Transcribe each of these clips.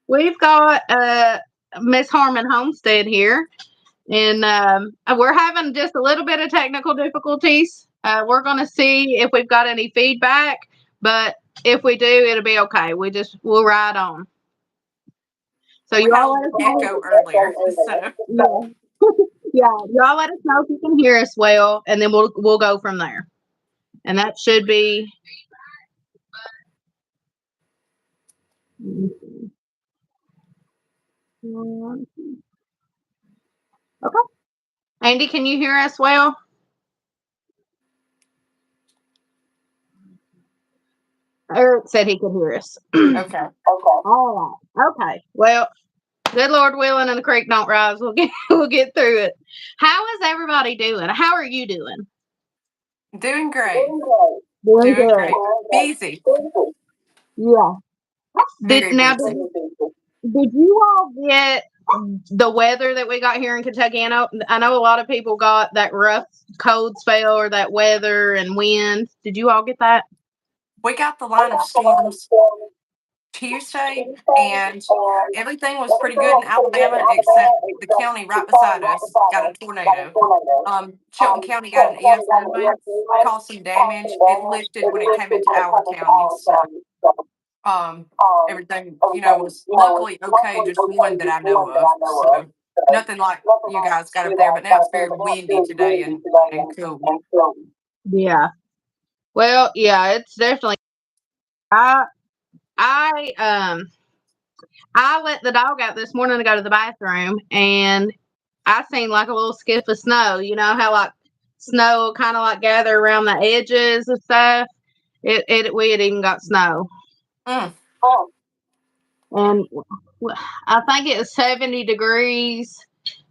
we've got Miss Harmon Homestead here, and we're having just a little bit of technical difficulties. We're going to see if we've got any feedback, but if we do, it'll be okay. We'll ride on. So We you had a all let little us know. echo earlier, so Yeah, y'all let us know if you can hear us well, and then we'll go from there. And that should be. Okay. Andy, can you hear us well? Eric said he could hear us. okay. All right. Okay. Well, good Lord willing and the creek don't rise. We'll get through it. How is everybody doing? How are you doing? Doing great. Doing Doing good. great. Busy. Yeah. Very busy. Did you all get the weather that we got here in Kentucky? I know a lot of people got that rough cold spell or that weather and wind. Did you all get that? We got the line of storms Tuesday, and everything was pretty good in Alabama, except the county right beside us got a tornado. Chilton County got an influence, caused some damage. It lifted when it came into our county, so everything, was luckily okay. Just one that I know of, so nothing like you guys got up there. But now it's very windy today and cool. Yeah. Well, yeah, it's definitely. I I let the dog out this morning to go to the bathroom, and I seen like a little skiff of snow. You know how like snow kind of like gather around the edges of stuff. We had even got snow, Mm. and I think it was 70 degrees.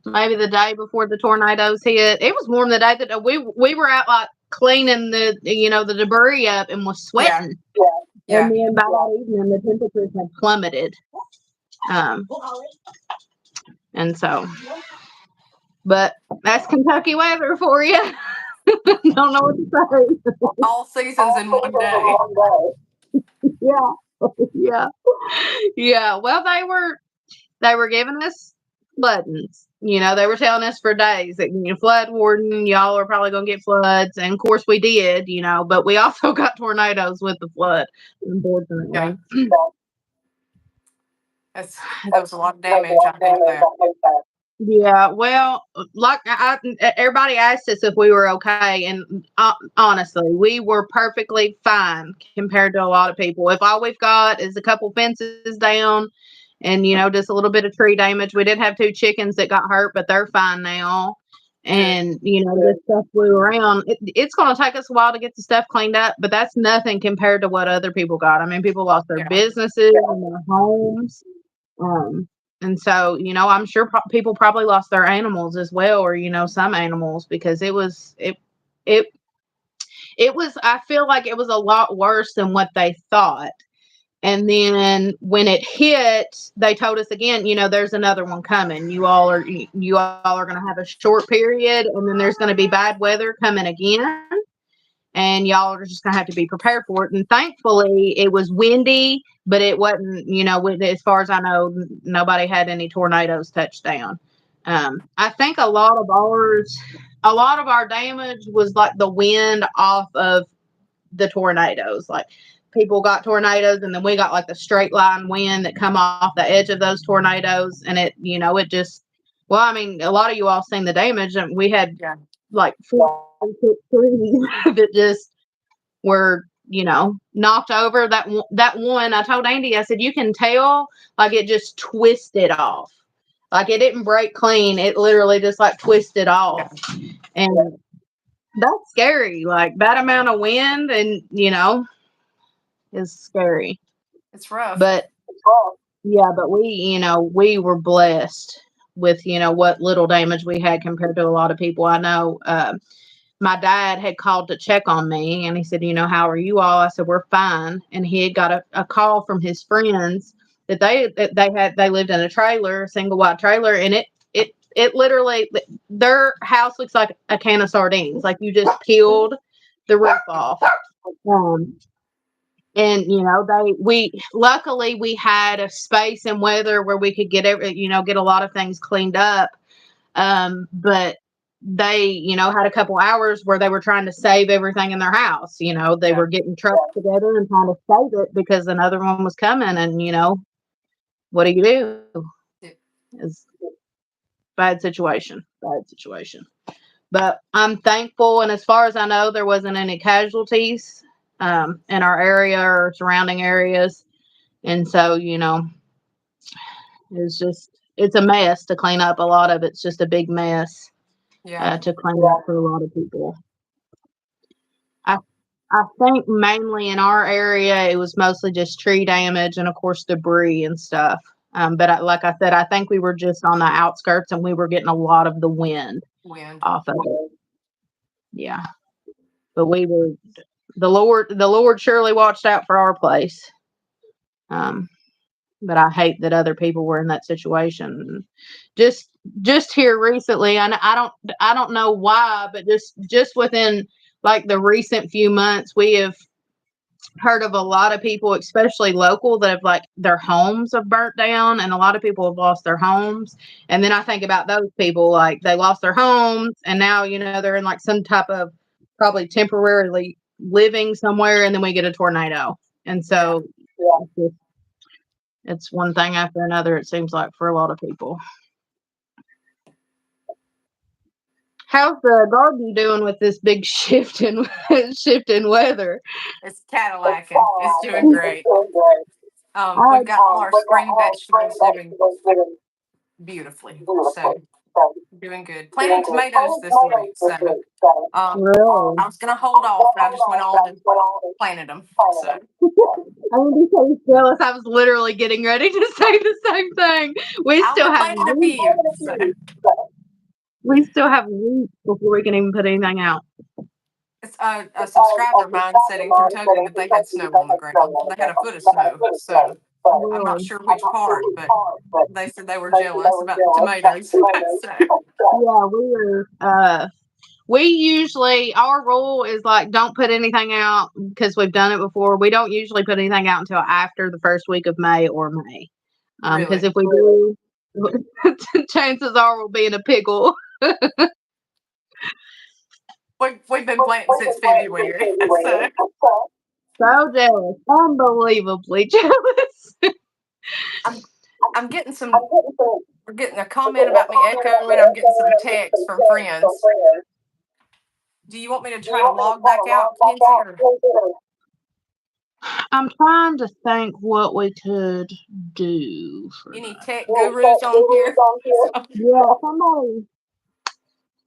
Maybe the day before the tornadoes hit, it was warm the day that we were out like cleaning the debris up and was sweating. Yeah. And then by that evening, the temperatures had plummeted. And so, but that's Kentucky weather for you. Don't know what to say. All seasons in one day. Yeah, yeah. Well, they were giving us floodings. They were telling us for days that flood warden, y'all are probably going to get floods, and of course we did. But we also got tornadoes with the flood, unfortunately. Yeah. That was a lot of damage, I think, there. Yeah, well, like everybody asked us if we were okay, and honestly, we were perfectly fine compared to a lot of people. If all we've got is a couple fences down, and just a little bit of tree damage, we did have 2 chickens that got hurt, but they're fine now. And the stuff flew around. It's going to take us a while to get the stuff cleaned up, but that's nothing compared to what other people got. I mean, people lost their businesses and their homes. And so, I'm sure people probably lost their animals as well, or, some animals, because it was, I feel like it was a lot worse than what they thought. And then when it hit, they told us again, there's another one coming. You all are going to have a short period, and then there's going to be bad weather coming again. And y'all are just going to have to be prepared for it. And thankfully, it was windy, but it wasn't, as far as I know, nobody had any tornadoes touch down. I think a lot of our damage was like the wind off of the tornadoes. Like people got tornadoes, and then we got like the straight line wind that come off the edge of those tornadoes. And it just, well, I mean, a lot of you all seen the damage, and we had like 4 trees that just were knocked over. That one, I told Andy, I said, you can tell like it just twisted off, like it didn't break clean, it literally just like twisted off. And that's scary, like that amount of wind, and is scary. It's rough, but we were blessed with what little damage we had compared to a lot of people. I know my dad had called to check on me, and he said, how are you all? I said, we're fine. And he had got a call from his friends that they lived in a trailer, a single wide trailer, and it literally, their house looks like a can of sardines. Like you just peeled the roof off. And we luckily we had a space and weather where we could get a lot of things cleaned up. But they had a couple hours where they were trying to save everything in their house. They Yeah. were getting trucks together and trying to save it because another one was coming. And what do you do? Yeah. It's bad situation. But I'm thankful, and as far as I know, there wasn't any casualties in our area or surrounding areas. And so, it's a mess to clean up. A lot of it's just a big mess Yeah. to clean up for a lot of people. I I think mainly in our area, it was mostly just tree damage and, of course, debris and stuff. But like I said, I think we were just on the outskirts and we were getting a lot of the wind Wind. off of it. Yeah, but the Lord surely watched out for our place. Um, but I hate that other people were in that situation. Just just here recently, and I don't know why, but just within like the recent few months, we have heard of a lot of people, especially local, that have like their homes have burnt down, and a lot of people have lost their homes. And then I think about those people, like they lost their homes, and now they're in like some type of probably temporarily living somewhere, and then we get a tornado, and Yeah. so it's one thing after another. It seems like for a lot of people. How's the garden doing with this big shift in weather? It's Cadillacing. It's doing great. I We've got all our spring vegetables doing beautifully. So doing good. Planting tomatoes this week. So um, really. I was gonna hold off, but I just went on and planted them. So I'm gonna be so jealous. I was literally getting ready to say the same thing. We I still only have planted a few. So weeks before we can even put anything out. it's a subscriber of mine said in Kentucky that they had snow on the ground. They had a foot of snow. So I'm not Really? sure which part, but they said they were jealous about the tomatoes. So Yeah, we usually our rule is like don't put anything out because we've done it before. We don't usually put anything out until after the first week of May or May. Because really, if we do, chances are we'll be in a pickle. we've been planting since February. So So jealous, unbelievably jealous. I'm I'm getting some. We're getting a comment about me echoing. I'm getting some texts from friends. Do you want me to try to log back out, Kenzie, or I'm trying to think what we could do for any that. tech gurus on here? So, Yeah,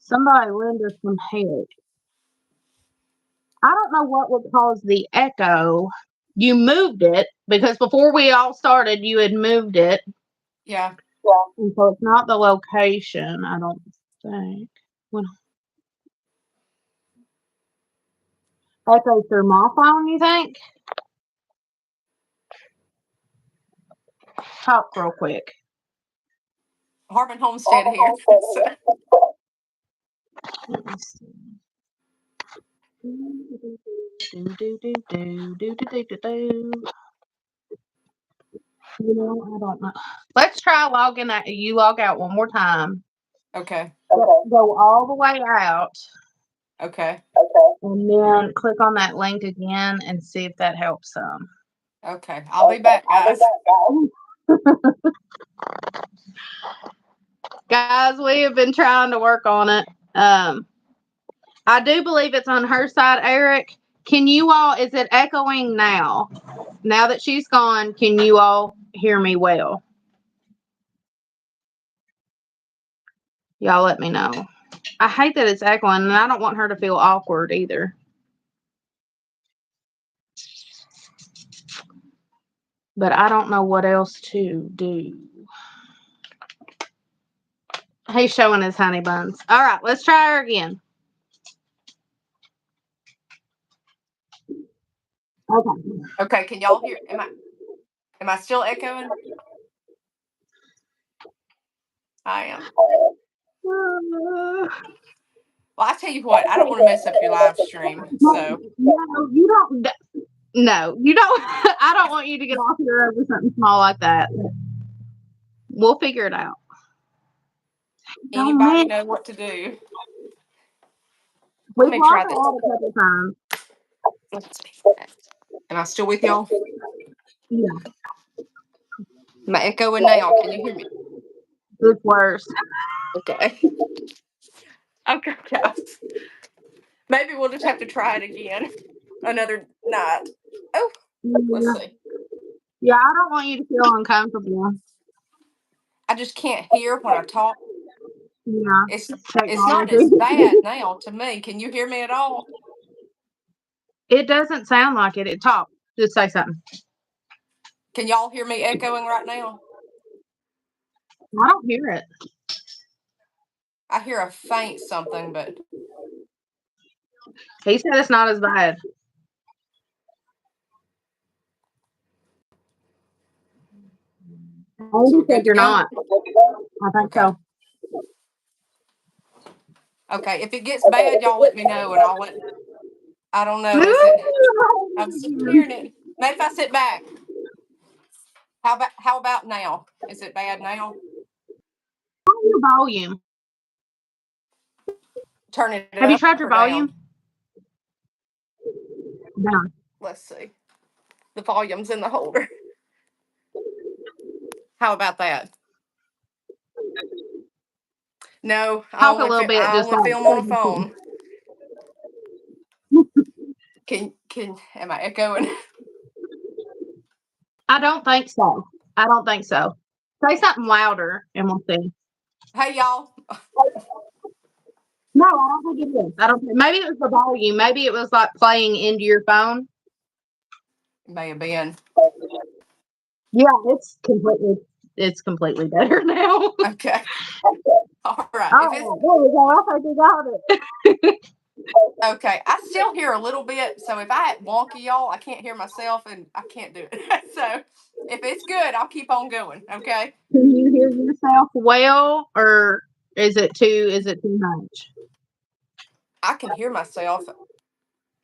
somebody lend us some help. I don't know what would cause the echo. You moved it because before we all started, you had moved it, yeah. and so it's not the location. I don't think. Well, echo through my phone. You think? Talk real quick. Harmon Homestead here. So, Let me see. Do, do, do, do, do, do, do, do, do. I don't know. Let's try logging out. You log out one more time. okay. Go all the way out Okay. and then click on that link again and see if that helps some. Okay. I'll be back, guys. Guys, we have been trying to work on it. I do believe it's on her side, Eric. Can you all, is it echoing now? Now that she's gone, can you all hear me well? Y'all let me know. I hate that it's echoing, and I don't want her to feel awkward either. But I don't know what else to do. He's showing his honey buns. All right, let's try her again. Okay. Okay. Can y'all hear? Am I still echoing? I am. Well, I tell you what, I don't want to mess up your live stream. So No, you don't. No, you don't. I don't want you to get off here over something small like that. We'll figure it out. Oh Anybody man, know what to do? Let we've me try lost this. out a couple times. Let's see. Am I still with y'all? Yeah, Am I echoing now? Can you hear me? it's worse. Okay. Okay, guys. Maybe we'll just have to try it again another night. Oh, let's Yeah. see. Yeah, I don't want you to feel uncomfortable. I just can't hear when I talk. Yeah, It's not as technology. bad now to me. Can you hear me at all? It doesn't sound like it. It talks. Just say something. Can y'all hear me echoing right now? I don't hear it. I hear a faint something, but He said it's not as bad. Oh, so he we're said good to you're go? not. I think Okay. so. Okay. If it gets bad, y'all let me know and I don't know, is it I'm still hearing it. Maybe if I sit back. How about now? Is it bad now? Your volume. Turn it Have you up tried your or down? volume? No. Let's see. The volume's in the holder. How about that? No, Talk a little bit, I just only like. film on a phone. Am I echoing? I don't think so. I don't think so. Say something louder, and we'll see. Hey y'all. No, I don't think it is. I don't. Maybe it was the volume. Maybe it was like playing into your phone. It may have been. Yeah, it's completely better now. Okay. All right. If it's Oh, there we go. I think we got it. okay, I still hear a little bit. So if I wonky y'all, I can't hear myself and I can't do it. So if it's good, I'll keep on going. Okay. Can you hear yourself well, or is it too much? I can hear myself.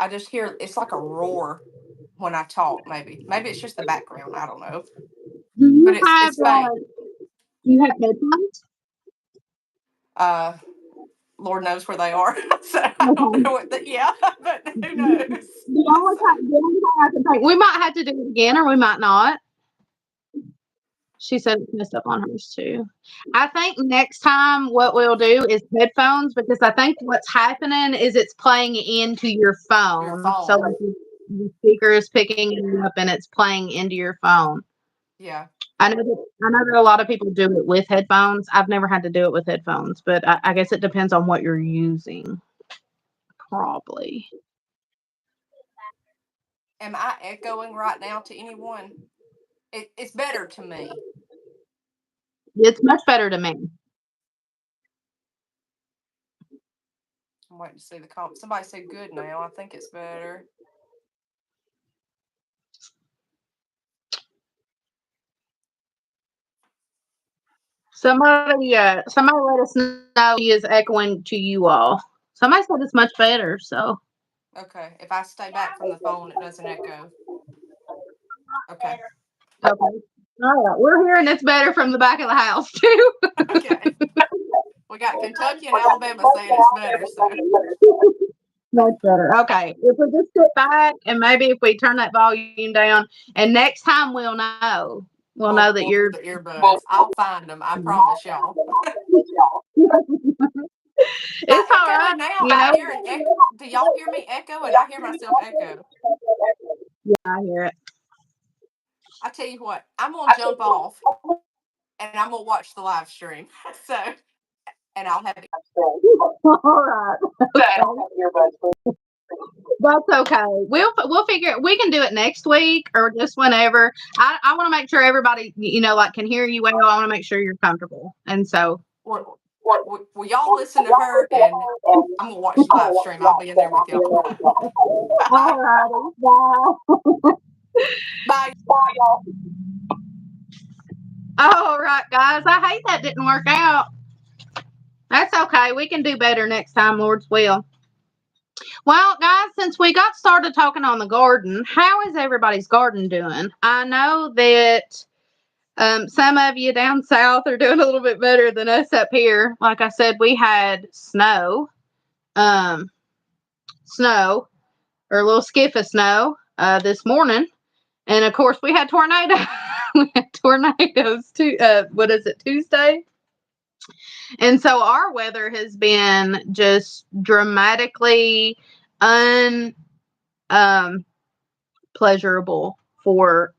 I just hear it's like a roar when I talk. Maybe it's just the background. I don't know, Do but you it's faint. you have headphones? Uh, Lord knows where they are. So I don't Okay. know what. Yeah, but who knows? The only thing I can think, we might have to do it again, or we might not. She said it's messed up on hers too. I think next time what we'll do is headphones, because I think what's happening is it's playing into your Your phone. So phone. like the speaker is picking it up and it's playing into your phone. Yeah. I know that a lot of people do it with headphones. I've never had to do it with headphones, but I guess it depends on what you're using. Probably. Am I echoing right now to anyone? It's better to me. It's much better to me. I'm waiting to see the comp. Somebody said good now. I think it's better. Somebody let us know he is echoing to you all. Somebody said it's much better, so Okay. If I stay back from the phone, it doesn't echo. Okay. okay. All right, we're hearing it's better from the back of the house too. Okay. We got Kentucky and Alabama saying it's better. So Much better. Okay, if we just sit back and maybe if we turn that volume down, and next time we'll know. We'll know that we'll do you're. the earbuds. I'll find them. I promise y'all. I It's all right. echoing now. You I know. hear an echo. Do y'all hear me echo? And I hear myself echo. Yeah, I hear it. I tell you what, I'm gonna jump off and I'm gonna watch the live stream. So and I'll have All right. That's okay. We'll figure it. We can do it next week or just whenever. I want to make sure everybody like can hear you well. I want to make sure you're comfortable, and so. well, y'all listen to her and I'm gonna watch the live stream. I'll be in there with y'all. All righty. Bye. Bye. All right, guys. I hate that didn't work out. That's okay. We can do better next time, Lord's will. Well, guys, since we got started talking on the garden, how is everybody's garden doing? I know that some of you down south are doing a little bit better than us up here. Like I said, we had um, snow or a little skiff of snow this morning. And of course, we had tornadoes. We had tornadoes too. What is it, Tuesday? And so our weather has been just dramatically un pleasurable for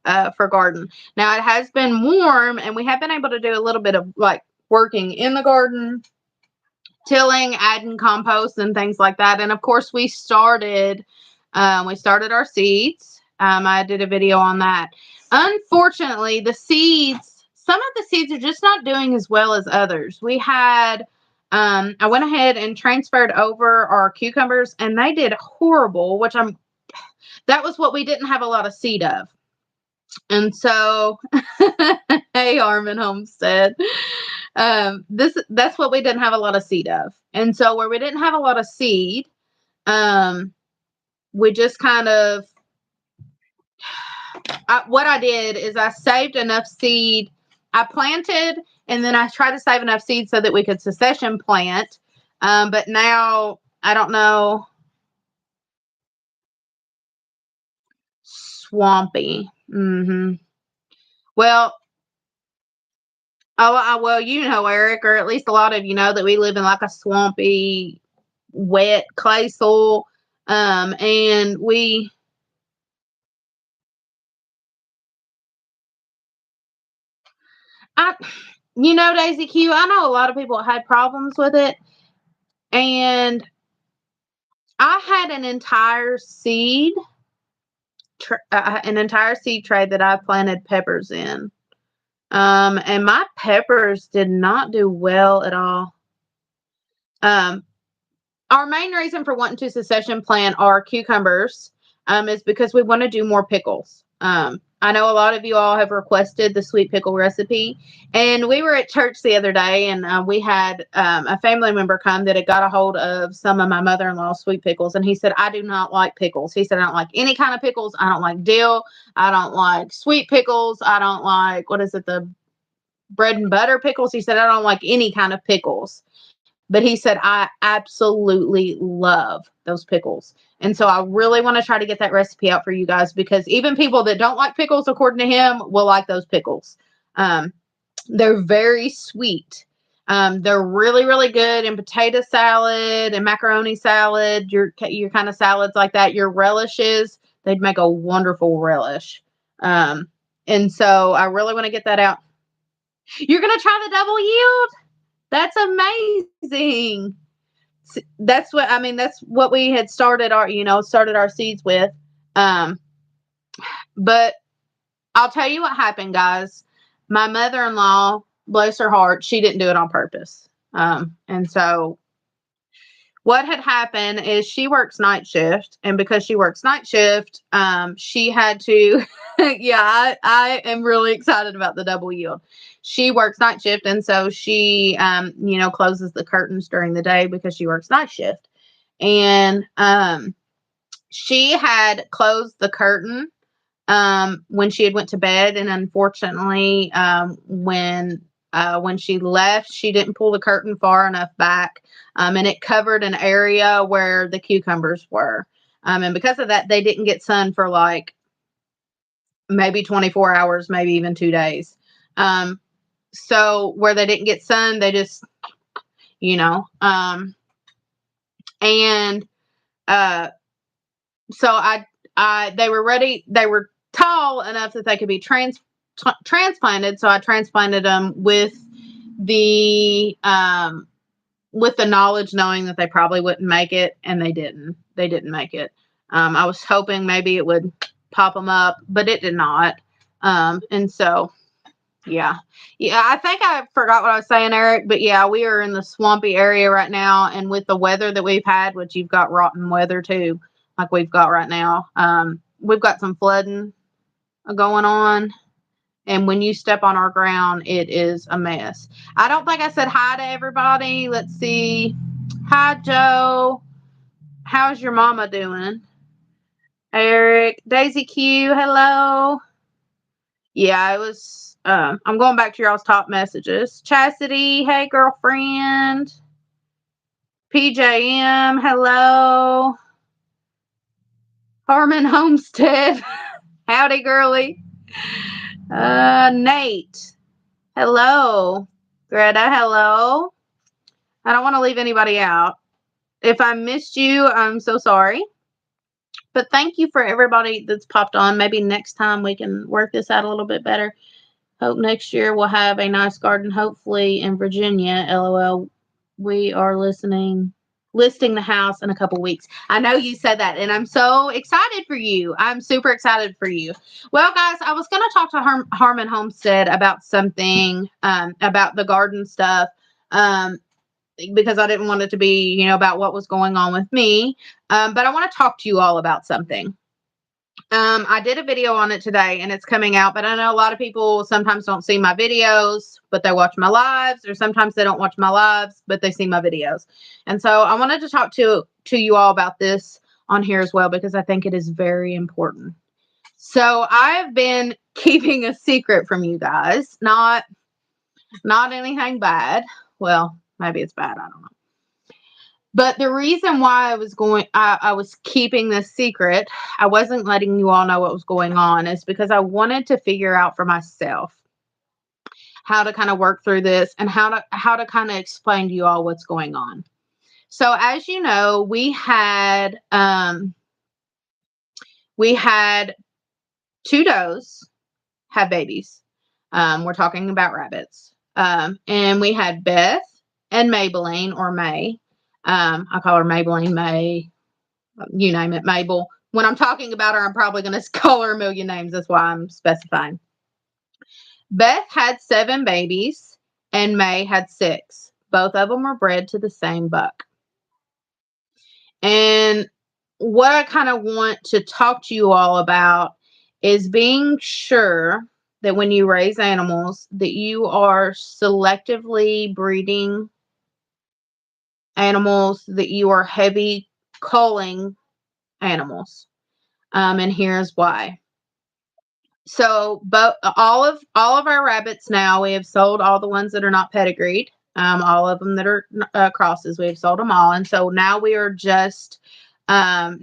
garden. Now it has been warm, and we have been able to do a little bit of like working in the garden, tilling, adding compost and things like that. And of course, we started our seeds. I did a video on that. Unfortunately, some of the seeds are just not doing as well as others. I went ahead and transferred over our cucumbers, and they did horrible, that was what we didn't have a lot of seed of. And so, hey, Harmon, Homestead. That's what we didn't have a lot of seed of. And so where we didn't have a lot of seed, we just kind of, what I did is I saved enough seed. I planted, and then I tried to save enough seed so that we could succession plant. But now, I don't know, swampy. Well, well, Eric, or at least a lot of you know that we live in like a swampy, wet clay soil. And I, Daisy Q, I know a lot of people had problems with it, and I had an entire seed tray that I planted peppers in. And my peppers did not do well at all. Our main reason for wanting to succession plant our cucumbers is because we want to do more pickles. I know a lot of you all have requested the sweet pickle recipe, and we were at church the other day, and we had a family member come that had got a hold of some of my mother-in-law's sweet pickles, and he said, I do not like pickles. He said, I don't like any kind of pickles. I don't like dill. I don't like sweet pickles. I don't like, the bread and butter pickles. He said, I don't like any kind of pickles. But he said, I absolutely love those pickles. And so I really want to try to get that recipe out for you guys, because even people that don't like pickles, according to him, will like those pickles. They're very sweet. They're really, really good in potato salad and macaroni salad, your kind of salads like that, your relishes. They'd make a wonderful relish. And so I really want to get that out. You're going to try the double yield? That's amazing. That's what we had started our seeds with. But I'll tell you what happened, guys. My mother-in-law, bless her heart, she didn't do it on purpose. And so what had happened is she works night shift, and because she works night shift, she had to, I am really excited about the double yield. She works night shift, and so she, closes the curtains during the day because she works night shift. And she had closed the curtain when she had went to bed, and unfortunately, when she left, she didn't pull the curtain far enough back, and it covered an area where the cucumbers were. And because of that, they didn't get sun for like maybe 24 hours, maybe even 2 days. So where they didn't get sun, they just, and so they were ready. They were tall enough that they could be transplanted. So I transplanted them with the knowledge, knowing that they probably wouldn't make it, and they didn't. They didn't make it. I was hoping maybe it would pop them up, but it did not. And so, yeah. I think I forgot what I was saying, Eric. But yeah, we are in the swampy area right now, and with the weather that we've had, which you've got rotten weather too, like we've got right now. We've got some flooding going on. And when you step on our ground, it is a mess. I don't think I said hi to everybody. Let's see. Hi, Joe. How's your mama doing? Eric, Daisy Q, hello. Yeah, it was. I'm going back to y'all's top messages. Chastity, hey girlfriend. PJM, hello. Harmon Homestead, howdy girly. Nate, hello. Greta, hello. I don't want to leave anybody out. If I missed you, I'm so sorry. But thank you for everybody that's popped on. Maybe next time we can work this out a little bit better. Hope next year we'll have a nice garden, hopefully in Virginia. LOL. We are listing the house in a couple weeks. I know you said that, and I'm so excited for you. I'm super excited for you. Well, guys, I was going to talk to Harmon Homestead about something, about the garden stuff, because I didn't want it to be, about what was going on with me. But I want to talk to you all about something. I did a video on it today and it's coming out, but I know a lot of people sometimes don't see my videos, but they watch my lives, or sometimes they don't watch my lives, but they see my videos. And so I wanted to talk to you all about this on here as well, because I think it is very important. So I've been keeping a secret from you guys, not anything bad. Well, maybe it's bad. I don't know. But the reason why I was keeping this secret, I wasn't letting you all know what was going on, is because I wanted to figure out for myself how to kind of work through this and how to kind of explain to you all what's going on. So as you know, we had 2 does have babies. We're talking about rabbits. And we had Beth and Maybelline, or May. I call her Maybelline, May, you name it, Mabel. When I'm talking about her, I'm probably going to call her a million names. That's why I'm specifying. Beth had 7 babies and May had 6. Both of them were bred to the same buck. And what I kind of want to talk to you all about is being sure that when you raise animals, that you are selectively breeding animals, that you are heavy culling animals. And here's why. So, but all of our rabbits now, we have sold all the ones that are not pedigreed. All of them that are crosses, we have sold them all. And so now we are just got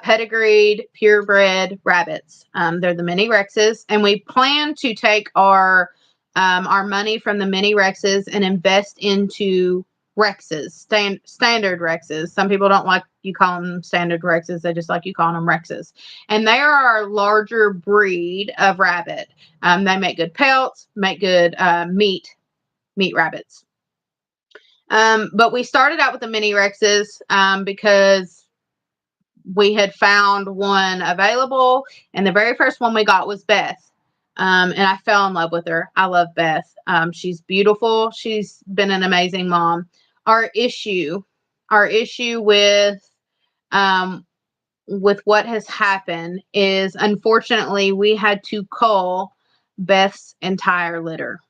pedigreed, purebred rabbits. They're the mini Rexes, and we plan to take our money from the mini Rexes and invest into Rexes, standard Rexes. Some people don't like you calling them standard Rexes; they just like you calling them Rexes. And they are our larger breed of rabbit. They make good pelts, make good meat rabbits. But we started out with the mini Rexes because we had found one available, and the very first one we got was Beth. And I fell in love with her. I love Beth. She's beautiful. She's been an amazing mom. Our issue with what has happened is, unfortunately, we had to cull Beth's entire litter.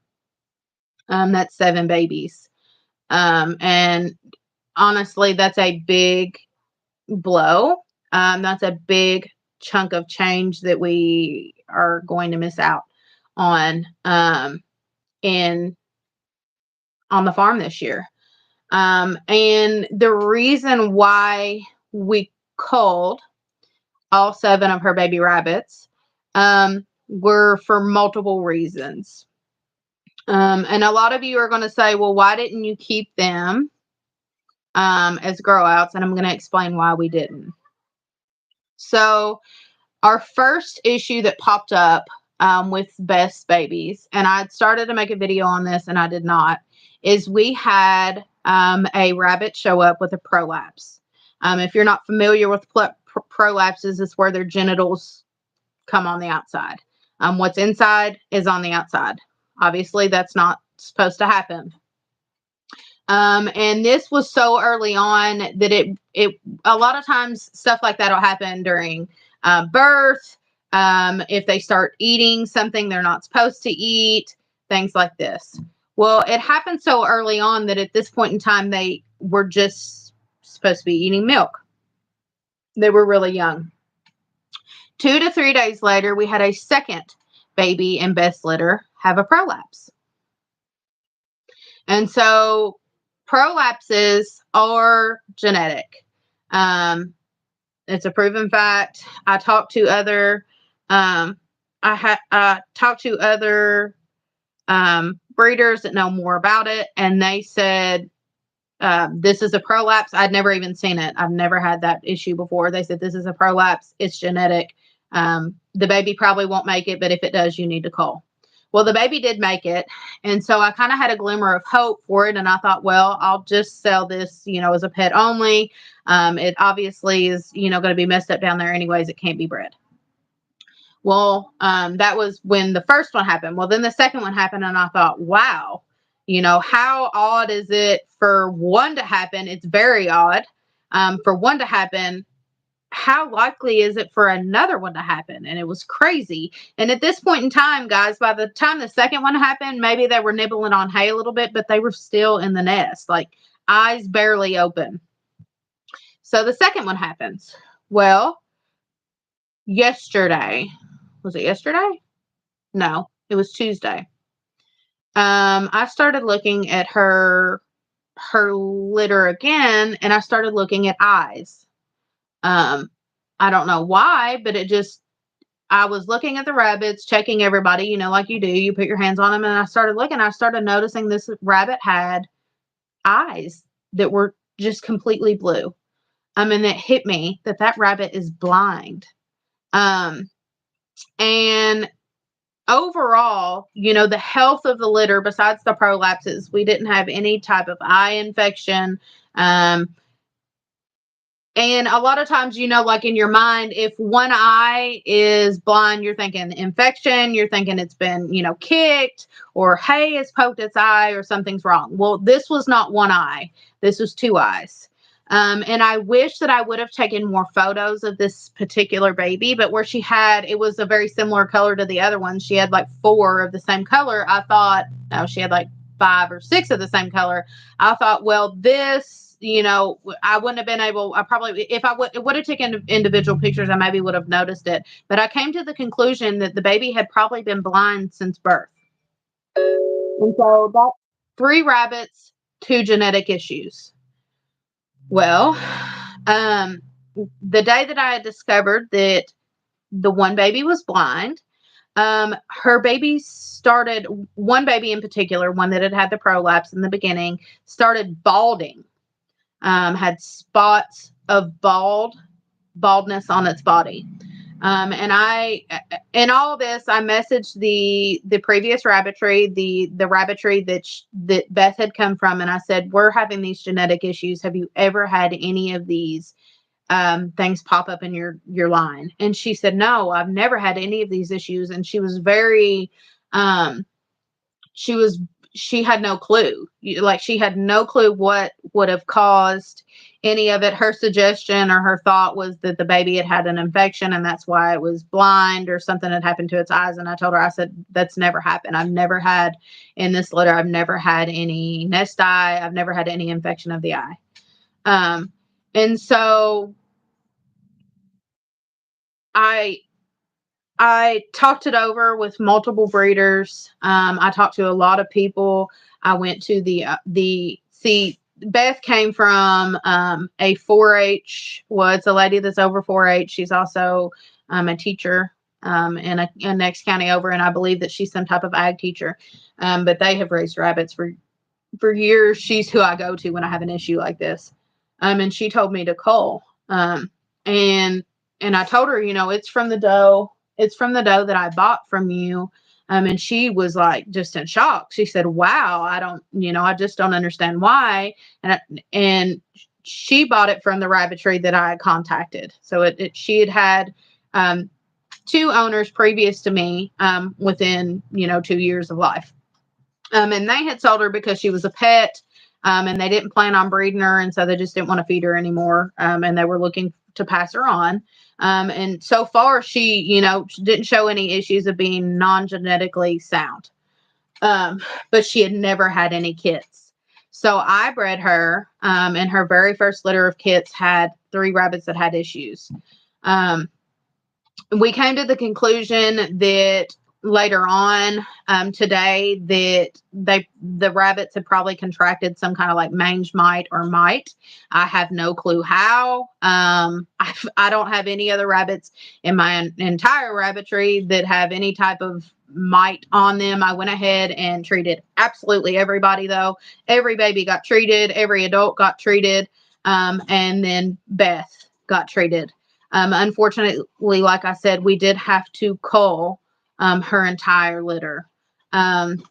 That's 7 babies. And honestly, that's a big blow. That's a big chunk of change that we are going to miss out on on the farm this year. And the reason why we culled all 7 of her baby rabbits were for multiple reasons. And a lot of you are going to say, well, why didn't you keep them as grow outs? And I'm going to explain why we didn't. So our first issue that popped up with Beth's babies, and I'd started to make a video on this and I did not, is we had a rabbit show up with a prolapse. If you're not familiar with prolapses, it's where their genitals come on the outside. What's inside is on the outside. Obviously, that's not supposed to happen. And this was so early on that it a lot of times stuff like that will happen during birth, if they start eating something they're not supposed to eat, things like this. Well, it happened so early on that at this point in time, were just supposed to be eating milk. They were really young. 2 to 3 days later, we had a second baby in Beth's litter have a prolapse. And so prolapses are genetic. It's a proven fact. I talked to other breeders that know more about it, and they said this is a prolapse. I'd never even seen it. I've never had that issue before. They said this is a prolapse. It's genetic. The baby probably won't make it, but if it does, you need to call. Well, the baby did make it. And so I kind of had a glimmer of hope for it. And I thought, well, I'll just sell this, as a pet only. It obviously is, going to be messed up down there anyways. It can't be bred. Well, that was when the first one happened. Well, then the second one happened. And I thought, wow, how odd is it for one to happen? It's very odd for one to happen. How likely is it for another one to happen? And it was crazy. And at this point in time, guys, by the time the second one happened, maybe they were nibbling on hay a little bit, but they were still in the nest, like eyes barely open. So the second one happens. Well, yesterday, was it yesterday? No, it was Tuesday. I started looking at her litter again, and I started looking at eyes. I don't know why, but I was looking at the rabbits, checking everybody, like you do. You put your hands on them, and I started looking. I started noticing this rabbit had eyes that were just completely blue. And it hit me that rabbit is blind. And overall, the health of the litter, besides the prolapses, we didn't have any type of eye infection. And a lot of times, like in your mind, if one eye is blind, you're thinking infection, you're thinking it's been, kicked, or hay has poked its eye, or something's wrong. Well, this was not one eye. This was two eyes. And I wish that I would have taken more photos of this particular baby, but where it was a very similar color to the other ones. She had like 4 of the same color. I thought, no, she had like 5 or 6 of the same color. I thought, well, this, I wouldn't have been able, if I would have taken individual pictures, I maybe would have noticed it. But I came to the conclusion that the baby had probably been blind since birth. And so that's 3 rabbits, 2 genetic issues. Well, the day that I had discovered that the one baby was blind, her baby started, one baby in particular, one that had the prolapse in the beginning, started balding. Had spots of baldness on its body. And in all this, I messaged the previous rabbitry, the rabbitry that Beth had come from. And I said, we're having these genetic issues. Have you ever had any of these things pop up in your line? And she said, no, I've never had any of these issues. And she was very, she had no clue. Like, she had no clue what would have caused any of it. Her suggestion or her thought was that the baby had an infection, and that's why it was blind, or something had happened to its eyes. And I told her, I said, that's never happened. I've never had, in this litter, I've never had any nest eye. I've never had any infection of the eye. And so I talked it over with multiple breeders. I talked to a lot of people. I went to Beth came from a 4-H. Well, it's a lady that's over 4-H. She's also a teacher in a next county over, and I believe that she's some type of ag teacher. But they have raised rabbits for years. She's who I go to when I have an issue like this. And she told me to call. And I told her, it's from the doe. It's from the doe that I bought from you. And she was like just in shock. She said, wow, I just don't understand why. And she bought it from the rabbitry that I had contacted. So she had 2 owners previous to me within, 2 years of life. And they had sold her because she was a pet. And they didn't plan on breeding her. And so they just didn't want to feed her anymore. And they were looking to pass her on. And so far, she, didn't show any issues of being non-genetically sound. But she had never had any kids. So I bred her, and her very first litter of kits had 3 rabbits that had issues. We came to the conclusion that later on, today, that the rabbits had probably contracted some kind of like mange mite or mite. I have no clue how. I don't have any other rabbits in my entire rabbitry that have any type of mite on them. I went ahead and treated absolutely everybody, though. Every baby got treated, every adult got treated, and then Beth got treated. Unfortunately, like I said, we did have to cull her entire litter. And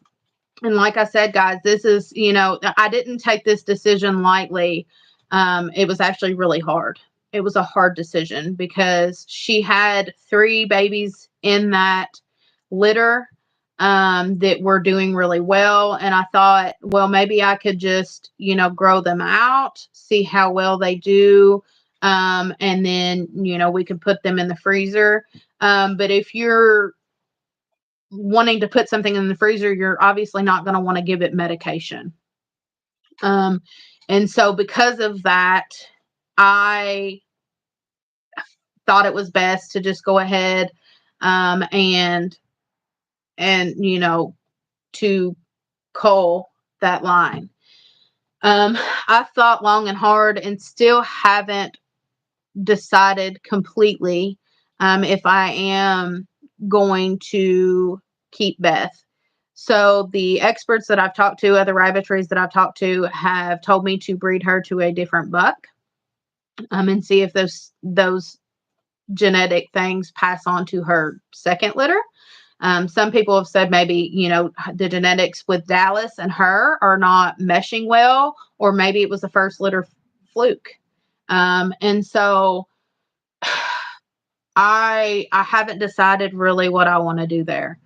like I said, guys, this is, I didn't take this decision lightly. It was actually really hard. It was a hard decision because she had 3 babies in that litter that were doing really well. And I thought, well, maybe I could just, grow them out, see how well they do. And then, we could put them in the freezer. But if you're wanting to put something in the freezer, you're obviously not going to want to give it medication. And so because of that, I thought it was best to just go ahead and to cull that line. I've thought long and hard and still haven't decided completely if I am going to keep Beth. So the experts that I've talked to, other rabbitries that I've talked to, have told me to breed her to a different buck and see if those genetic things pass on to her second litter. Some people have said maybe, the genetics with Dallas and her are not meshing well, or maybe it was a first litter fluke. And so I haven't decided really what I want to do there.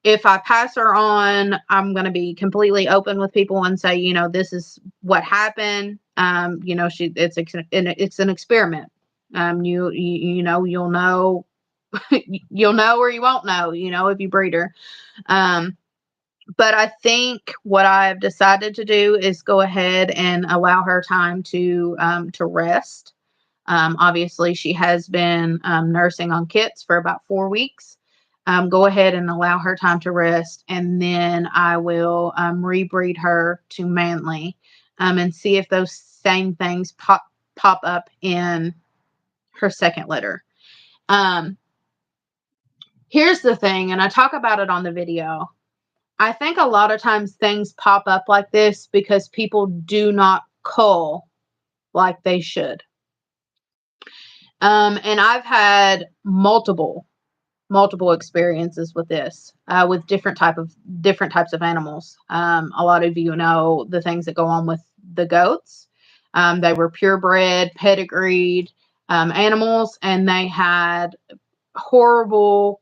If I pass her on, I'm going to be completely open with people and say, this is what happened. It's an experiment. You'll know, you'll know or you won't know, if you breed her. But I think what I've decided to do is go ahead and allow her time to rest. Obviously, she has been nursing on kits for about 4 weeks. Go ahead and allow her time to rest, and then I will rebreed her to Manly and see if those same things pop up in her second litter. Here's the thing, and I talk about it on the video. I think a lot of times things pop up like this because people do not cull like they should. And I've had multiple experiences with this, with different types of animals. A lot of you know the things that go on with the goats. They were purebred, pedigreed animals, and they had horrible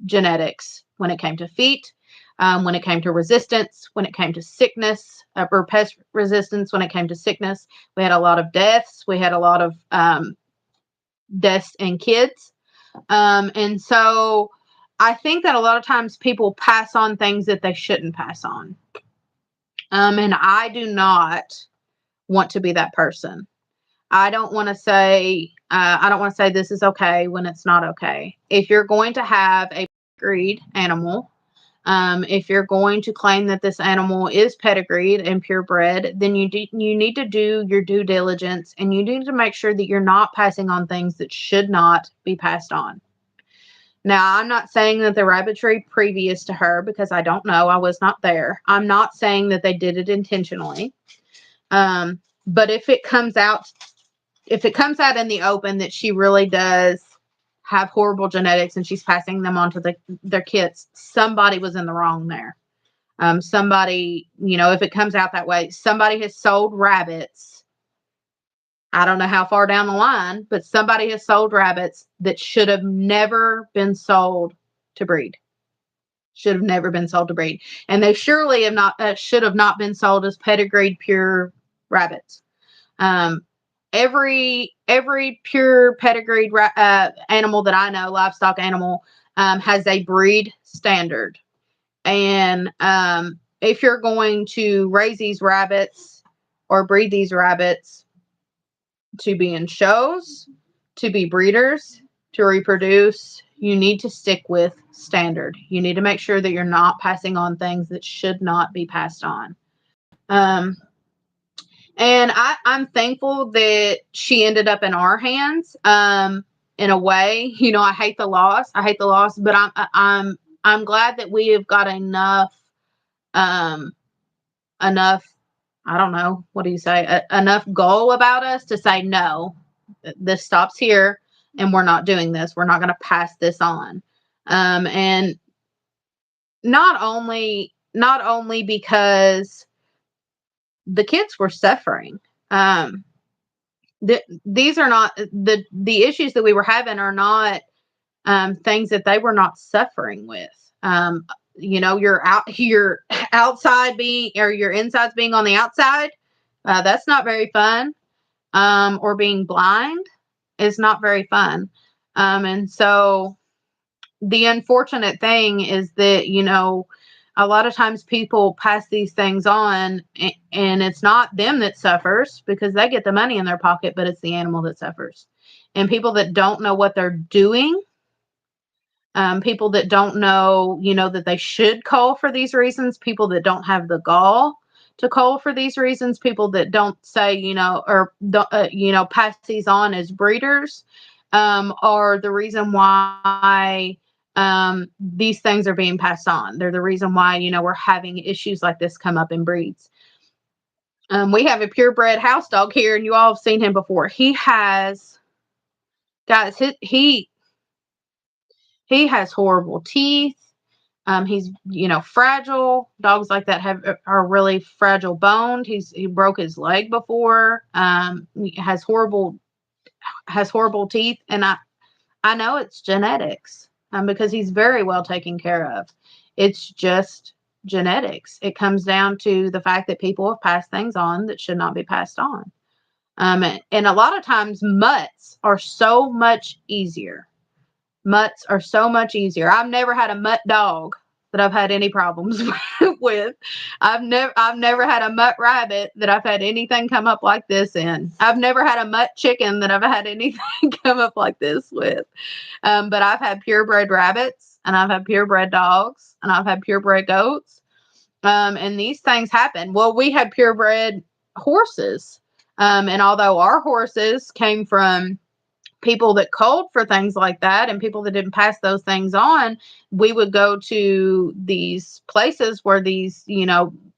genetics when it came to feet, when it came to resistance, when it came to sickness, or pest resistance, when it came to sickness. We had a lot of deaths. We had a lot of deaths in kids. And so I think that a lot of times people pass on things that they shouldn't pass on. And I do not want to be that person. I don't want to say this is okay when it's not okay. If you're going to have a breed animal, if you're going to claim that this animal is pedigreed and purebred, then you need to do your due diligence, and you need to make sure that you're not passing on things that should not be passed on. Now, I'm not saying that the rabbitry previous to her, because I don't know, I was not there. I'm not saying that they did it intentionally. But if it comes out in the open that she really does have horrible genetics and she's passing them on to their kids, somebody was in the wrong there. Somebody, if it comes out that way, somebody has sold rabbits. I don't know how far down the line, but somebody has sold rabbits that should have never been sold to breed. Should have never been sold to breed. And they surely should have not been sold as pedigreed pure rabbits. Every pure pedigreed animal that I know, livestock animal, has a breed standard. And if you're going to raise these rabbits or breed these rabbits to be in shows, to be breeders, to reproduce, you need to stick with standard. You need to make sure that you're not passing on things that should not be passed on. Um, and I'm thankful that she ended up in our hands. In a way, I hate the loss. I hate the loss, but I'm glad that we have got um, enough, I don't know, what do you say, enough goal about us to say, no, this stops here and we're not doing this. We're not going to pass this on. And not only because the kids were suffering. These are not the issues that we were having are not things that they were not suffering with. Your outside being or your insides being on the outside. That's not very fun. Or being blind is not very fun. And so the unfortunate thing is that, a lot of times people pass these things on and it's not them that suffers because they get the money in their pocket, but it's the animal that suffers. And people that don't know what they're doing, people that don't know, that they should cull for these reasons, people that don't have the gall to cull for these reasons, people that don't say, or pass these on as breeders, are the reason why these things are being passed on. They're the reason why, we're having issues like this come up in breeds. We have a purebred house dog here, and you all have seen him before. He has, guys, he has horrible teeth. He's, fragile. Dogs like that are really fragile boned. He broke his leg before. He has horrible teeth, and I know it's genetics. Because he's very well taken care of. It's just genetics. It comes down to the fact that people have passed things on that should not be passed on. And a lot of times mutts are so much easier. Mutts are so much easier. I've never had a mutt dog that I've had any problems with. I've never had a mutt rabbit that I've had anything come up like this in. I've never had a mutt chicken that I've had anything come up like this with. But I've had purebred rabbits, and I've had purebred dogs, and I've had purebred goats. And these things happen. Well, we had purebred horses. And although our horses came from people that culled for things like that and people that didn't pass those things on, we would go to these places where these,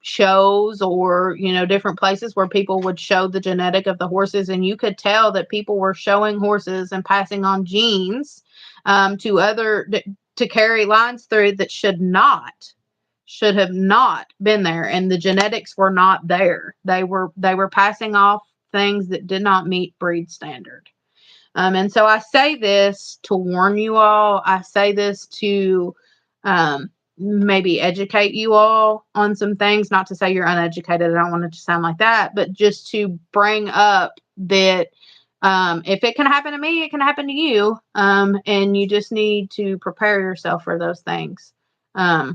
shows or, different places where people would show the genetic of the horses. And you could tell that people were showing horses and passing on genes to carry lines through that should have not been there. And the genetics were not there. They were passing off things that did not meet breed standard. And so I say this to warn you all. I say this to maybe educate you all on some things. Not to say you're uneducated. I don't want it to sound like that, but just to bring up that if it can happen to me, it can happen to you. And you just need to prepare yourself for those things. I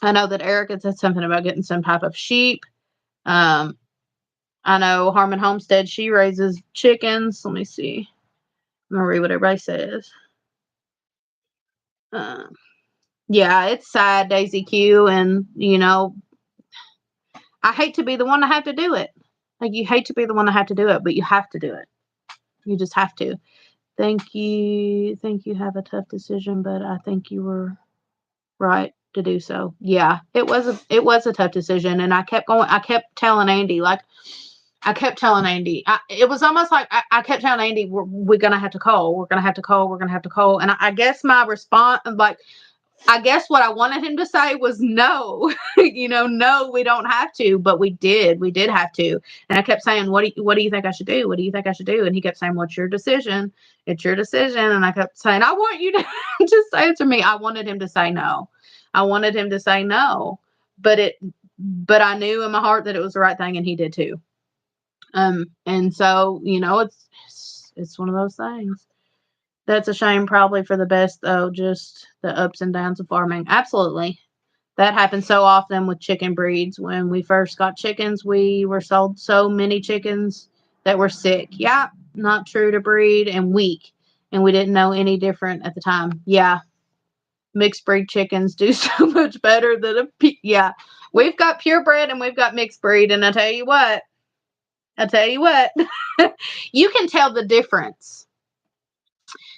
know that Eric had said something about getting some type of sheep. I know Harmon Homestead, she raises chickens. Let me see. I'm gonna read what everybody says. Yeah, it's sad, Daisy Q, and I hate to be the one to have to do it. Like, you hate to be the one to have to do it, but you have to do it. You just have to. Think you have a tough decision, but I think you were right to do so. Yeah, it was a tough decision, and I kept going. I kept telling Andy, it was almost like I kept telling Andy, we're going to have to call. We're going to have to call. We're going to have to call. And I guess my response, I guess what I wanted him to say was no, no, we don't have to, but we did have to. And I kept saying, what do you think I should do? What do you think I should do? And he kept saying, well, it's your decision. It's your decision. And I kept saying, I want you to just answer me. I wanted him to say no. But I knew in my heart that it was the right thing, and he did too. And so, it's one of those things. That's a shame, probably for the best, though, just the ups and downs of farming. Absolutely. That happens so often with chicken breeds. When we first got chickens, we were sold so many chickens that were sick. Yeah, not true to breed and weak. And we didn't know any different at the time. Yeah, mixed breed chickens do so much better than yeah. We've got purebred and we've got mixed breed. And I tell you what, you can tell the difference.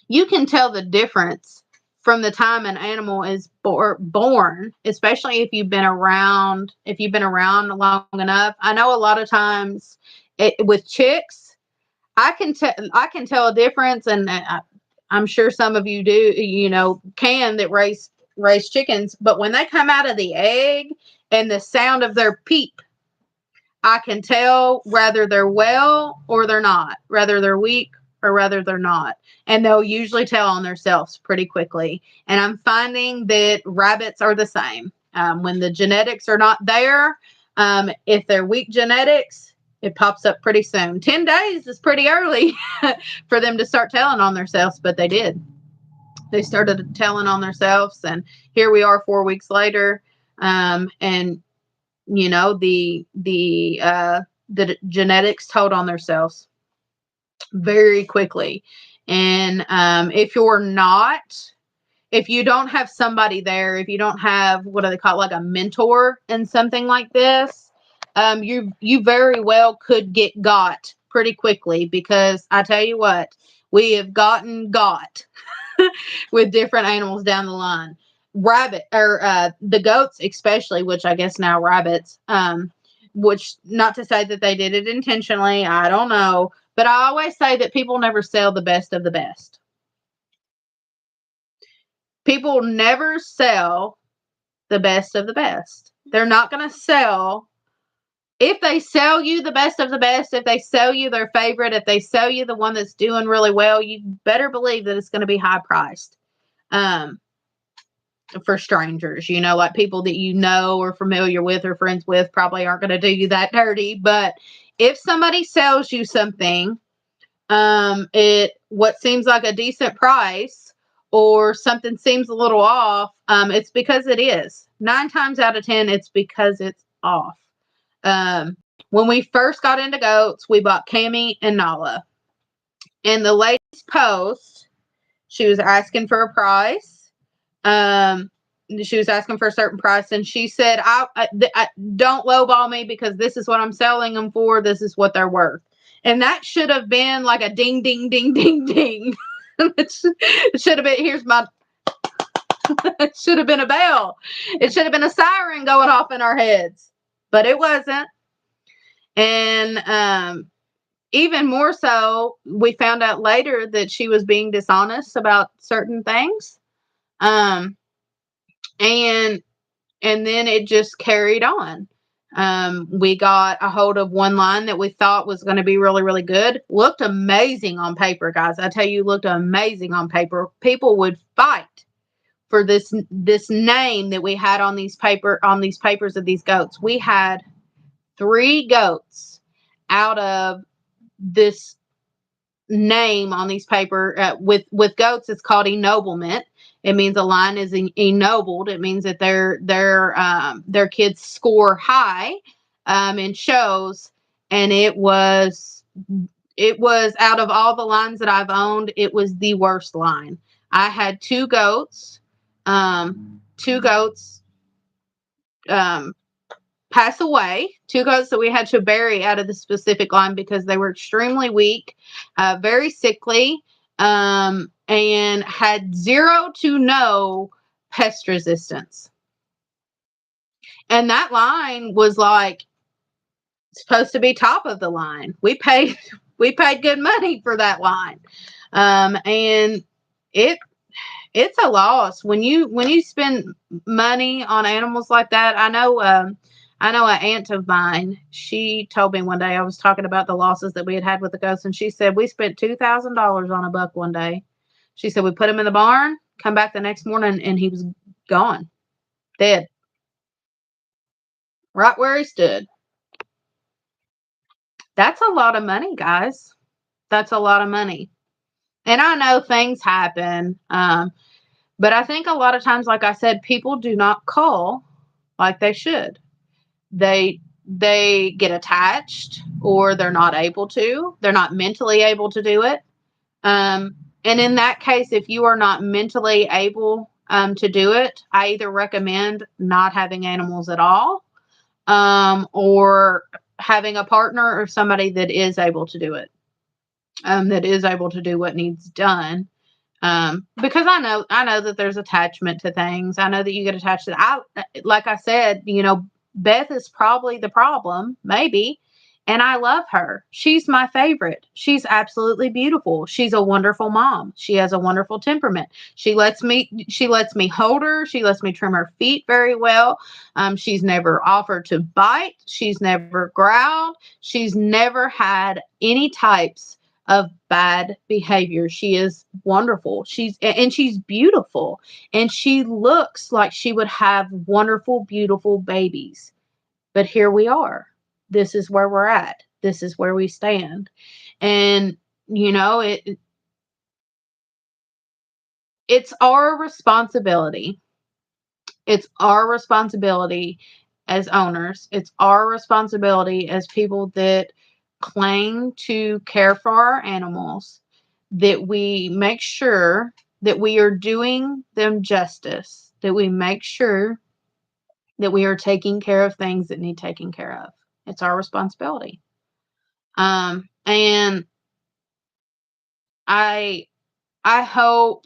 You can tell the difference from the time an animal is born, especially if you've been around long enough. I know a lot of times with chicks, I can tell a difference, and I'm sure some of you do, can that raise chickens, but when they come out of the egg and the sound of their peep, I can tell whether they're well or they're not, whether they're weak or whether they're not. And they'll usually tell on themselves pretty quickly. And I'm finding that rabbits are the same. When the genetics are not there, if they're weak genetics, it pops up pretty soon. 10 days is pretty early for them to start telling on themselves, but they did. They started telling on themselves, and here we are 4 weeks later. And the genetics told on themselves very quickly. And if you don't have somebody there, if you don't have, what do they call it, like a mentor in something like this, you very well could get got pretty quickly, because I tell you what, we have gotten got with different animals down the line. Rabbit, or the goats especially, which I guess now rabbits, which, not to say that they did it intentionally, I don't know, but I always say that people never sell the best of the best. People never sell the best of the best. They're not going to sell. If they sell you the best of the best, if they sell you their favorite, if they sell you the one that's doing really well, you better believe that it's going to be high priced. For strangers, like people that you know or familiar with or friends with probably aren't going to do you that dirty. But if somebody sells you something, what seems like a decent price, or something seems a little off, it's because it is. 9 times out of 10, it's because it's off. When we first got into goats, we bought Cammy and Nala. In the latest post, she was asking for a price. She was asking for a certain price, and she said, I don't lowball me, because this is what I'm selling them for. This is what they're worth. And that should have been like a ding, ding, ding, ding, ding. It should have been, it should have been a bell. It should have been a siren going off in our heads, but it wasn't. And even more so, we found out later that she was being dishonest about certain things. And then it just carried on. We got a hold of one line that we thought was going to be really, really good. Looked amazing on paper, guys. I tell you, looked amazing on paper. People would fight for this name that we had on these papers of these goats. We had 3 goats out of this name on these paper. With goats, it's called ennoblement. It means a line is ennobled. It means that their kids score high in shows. And it was out of all the lines that I've owned, it was the worst line. I had 2 goats, pass away. 2 goats that we had to bury out of the specific line because they were extremely weak, very sickly, and had 0 to no pest resistance. And that line was like supposed to be top of the line. We paid good money for that line. And it's a loss when you spend money on animals like that. I know an aunt of mine, she told me one day, I was talking about the losses that we had with the ghosts, and she said, we spent $2,000 on a buck one day. She said, we put him in the barn, come back the next morning, and he was gone, dead, right where he stood. That's a lot of money, guys. That's a lot of money. And I know things happen, but I think a lot of times, like I said, people do not call like they should. They get attached, or they're not able to. They're not mentally able to do it. And in that case, if you are not mentally able to do it, I either recommend not having animals at all, or having a partner or somebody that is able to do it, that is able to do what needs done. Because I know that there's attachment to things. I know that you get attached to. Like I said, Beth is probably the problem, maybe. And I love her. She's my favorite. She's absolutely beautiful. She's a wonderful mom. She has a wonderful temperament. She lets me hold her. She lets me trim her feet very well. She's never offered to bite. She's never growled. She's never had any types of bad behavior. She is wonderful. She's beautiful, and she looks like she would have wonderful, beautiful babies. But here we are. This is where we're at. This is where we stand. And it's our responsibility. It's our responsibility as owners. It's our responsibility as people that claim to care for our animals, that we make sure that we are doing them justice, that we make sure that we are taking care of things that need taken care of. It's our responsibility. And I I hope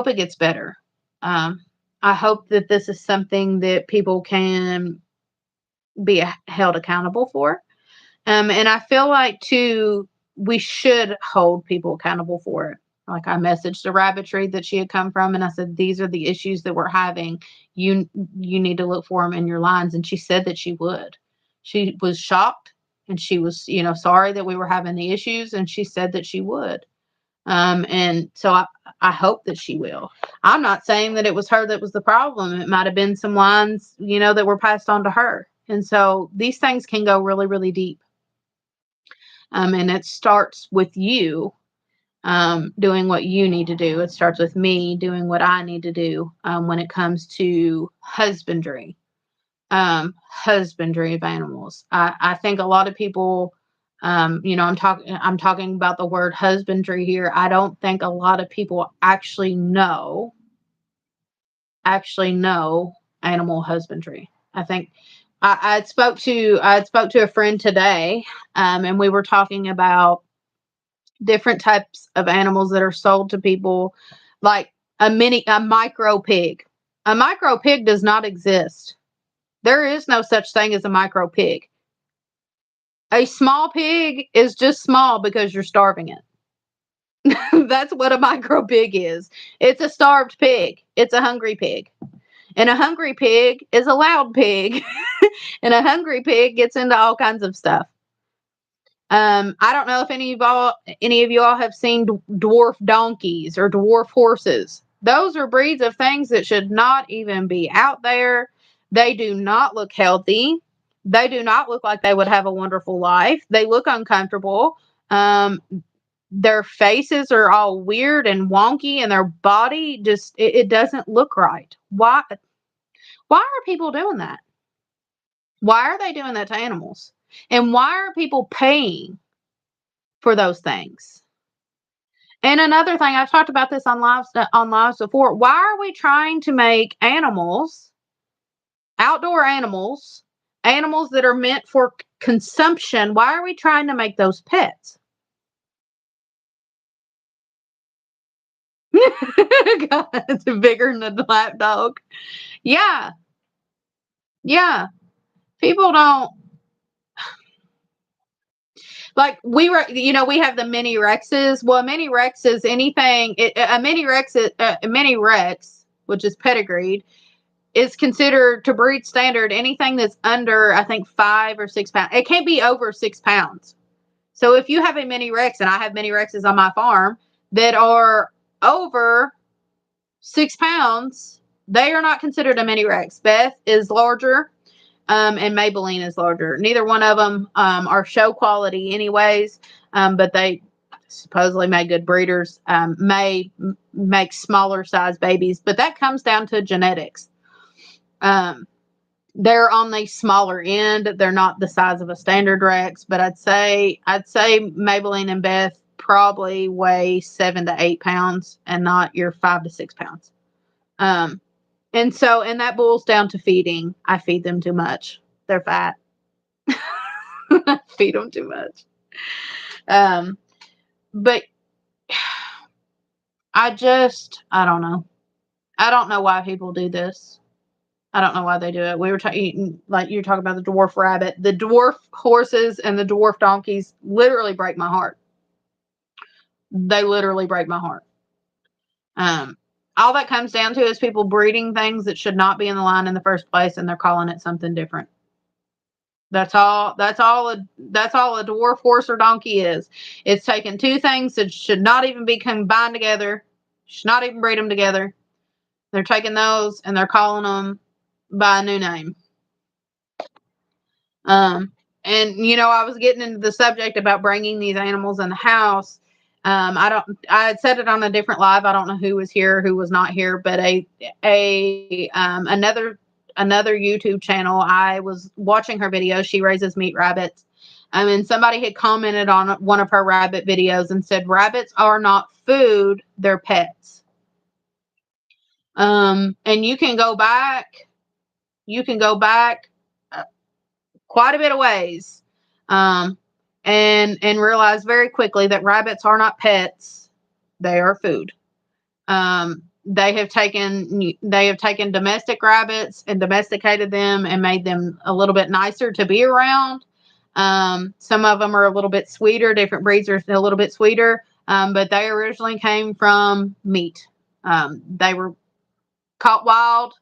it gets better. Um, I hope that this is something that people can be held accountable for. And I feel like too, we should hold people accountable for it. Like, I messaged the rabbitry that she had come from, and I said, "These are the issues that we're having. You need to look for them in your lines." And she said that she would. She was shocked, and she was, sorry that we were having the issues, and she said that she would. And so I hope that she will. I'm not saying that it was her that was the problem. It might have been some lines, that were passed on to her. And so these things can go really, really deep. And it starts with you doing what you need to do. It starts with me doing what I need to do when it comes to husbandry of animals. I think a lot of people, I'm talking about the word husbandry here. I don't think a lot of people actually know animal husbandry. I think I spoke to a friend today, and we were talking about different types of animals that are sold to people, like a micro pig. A micro pig does not exist. There is no such thing as a micro pig. A small pig is just small because you're starving it. That's what a micro pig is. It's a starved pig. It's a hungry pig. And a hungry pig is a loud pig. And a hungry pig gets into all kinds of stuff. I don't know if any of you all have seen dwarf donkeys or dwarf horses. Those are breeds of things that should not even be out there. They do not look healthy. They do not look like they would have a wonderful life. They look uncomfortable. Their faces are all weird and wonky, and their body just it doesn't look right. Why are people doing that? Why are they doing that to animals? And why are people paying for those things? And another thing, I've talked about this on lives before. Why are we trying to make animals, outdoor animals that are meant for consumption? Why are we trying to make those pets? God, it's bigger than the lap dog. Yeah, yeah. People don't like we have the mini Rexes. Well, a mini Rex is anything. A mini Rex is a mini Rex, which is pedigreed, is considered to breed standard anything that's under, I think, 5 or 6 pounds. It can't be over 6 pounds. So if you have a mini Rex, and I have mini Rexes on my farm that are over 6 pounds, they are not considered a mini Rex. Beth is larger, and Maybelline is larger. Neither one of them are show quality, anyways, but they supposedly make good breeders. May make smaller size babies, but that comes down to genetics. They're on the smaller end. They're not the size of a standard Rex, but I'd say Maybelline and Beth probably weigh 7 to 8 pounds and not your 5 to 6 pounds. And that boils down to feeding. I feed them too much. They're fat. I feed them too much. But I don't know. I don't know why people do this. I don't know why they do it. We were talking, like you were talking about the dwarf rabbit. The dwarf horses and the dwarf donkeys literally break my heart. They literally break my heart. All that comes down to is people breeding things that should not be in the line in the first place, and they're calling it something different. That's all a dwarf horse or donkey is. It's taking two things that should not even be combined together. Should not even breed them together. They're taking those and they're calling them by a new name. And I was getting into the subject about bringing these animals in the house. I had said it on a different live. I don't know who was here, who was not here, but another YouTube channel. I was watching her video. She raises meat rabbits. And somebody had commented on one of her rabbit videos and said, rabbits are not food, they're pets. And you can go back quite a bit of ways, and realize very quickly that rabbits are not pets; they are food. They have taken domestic rabbits and domesticated them and made them a little bit nicer to be around. Some of them are a little bit sweeter. Different breeds are a little bit sweeter, but they originally came from meat. They were caught wild,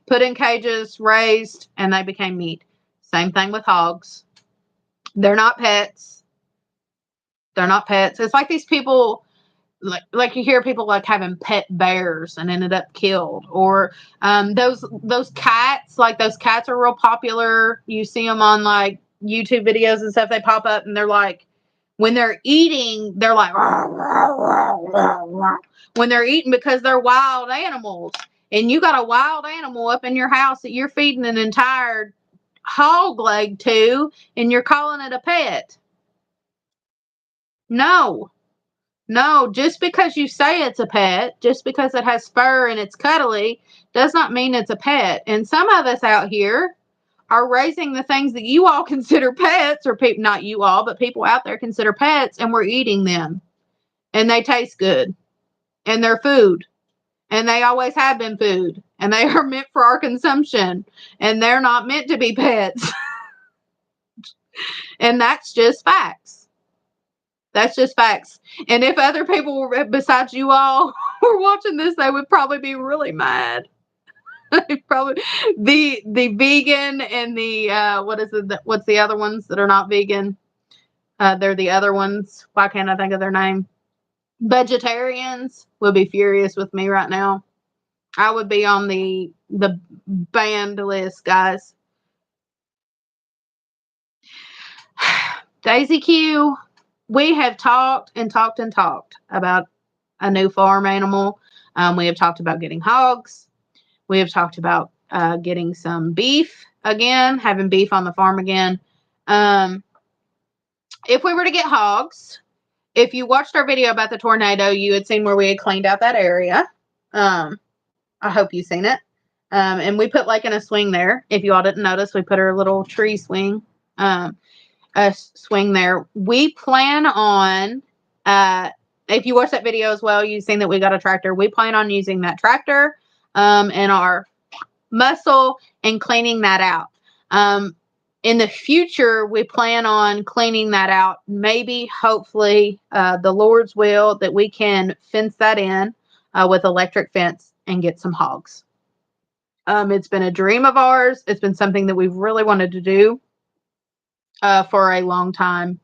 put in cages, raised, and they became meat. Same thing with hogs. They're not pets. They're not pets. It's like these people, like you hear people like having pet bears and ended up killed, or those cats. Like those cats are real popular. You see them on like YouTube videos and stuff. They pop up and they're like, when they're eating, they're like, rah, rah, rah, rah, rah. When they're eating, because they're wild animals. And you got a wild animal up in your house that you're feeding an entire hog leg to, and you're calling it a pet. No, just because you say it's a pet, just because it has fur and it's cuddly, does not mean it's a pet. And some of us out here are raising the things that you all consider pets, or people, not you all, but people out there consider pets, and we're eating them. And they taste good. And they're food. And they always have been food. And they are meant for our consumption. And they're not meant to be pets. And that's just facts. That's just facts. And if other people besides you all were watching this, they would probably be really mad. Probably the vegan and the what's the other ones that are not vegan? They're the other ones. Why can't I think of their name? Vegetarians would be furious with me right now. I would be on the banned list, guys. Daisy Q, we have talked about a new farm animal. We have talked about getting hogs. We have talked about getting some beef again, having beef on the farm again. If we were to get hogs, if you watched our video about the tornado, you had seen where we had cleaned out that area. I hope you've seen it. And we put like in a swing there. If you all didn't notice, we put our little tree swing, a swing there. We plan on, if you watch that video as well, you've seen that we got a tractor. We plan on using that tractor and our muscle and cleaning that out. In the future, we plan on cleaning that out. Maybe, hopefully, the Lord's will, that we can fence that in with electric fence and get some hogs. It's been a dream of ours. It's been something that we've really wanted to do for a long time,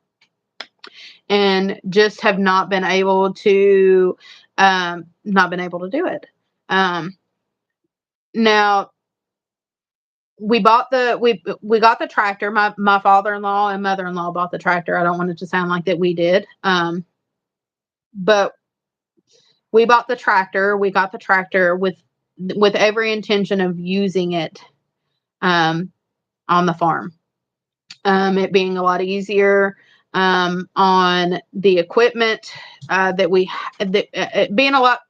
and just have not been able to do it. Now, we got the tractor. My father-in-law and mother-in-law bought the tractor. I don't want it to sound like that we did. But we bought the tractor. We got the tractor with with every intention of using it on the farm. It being a lot easier on the equipment being a lot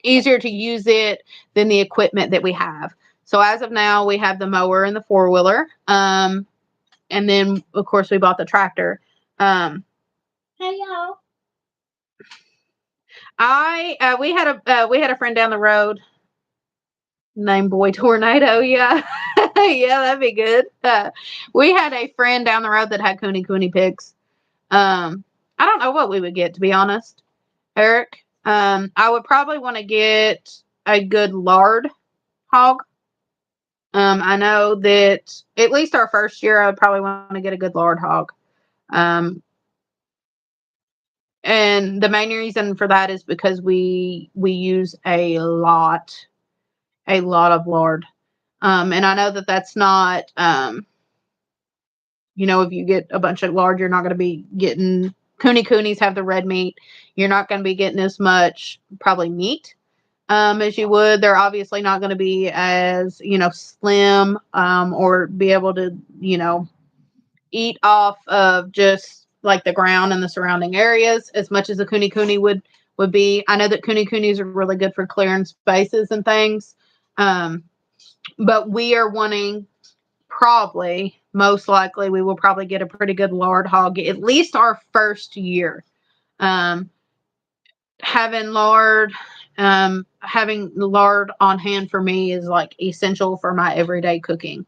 easier to use it than the equipment that we have. So as of now, we have the mower and the 4-wheeler. And then of course we bought the tractor. Hey y'all. We had a friend down the road named Boy Tornado. Yeah. Yeah, that'd be good. We had a friend down the road that had cooney pigs. I don't know what we would get, to be honest, Eric. I would probably want to get a good lard hog. I know that at least our first year, I would probably want to get a good lard hog. Um, and the main reason for that is because we use a lot of lard. And I know that that's not, if you get a bunch of lard, you're not going to be getting coonies have the red meat. You're not going to be getting as much probably meat as you would. They're obviously not going to be as, slim or be able to, eat off of just like the ground and the surrounding areas as much as a cooney would be. I know that coonies are really good for clearing spaces and things. But we are wanting most likely, we will probably get a pretty good lard hog, at least our first year. Um, having lard on hand for me is like essential for my everyday cooking.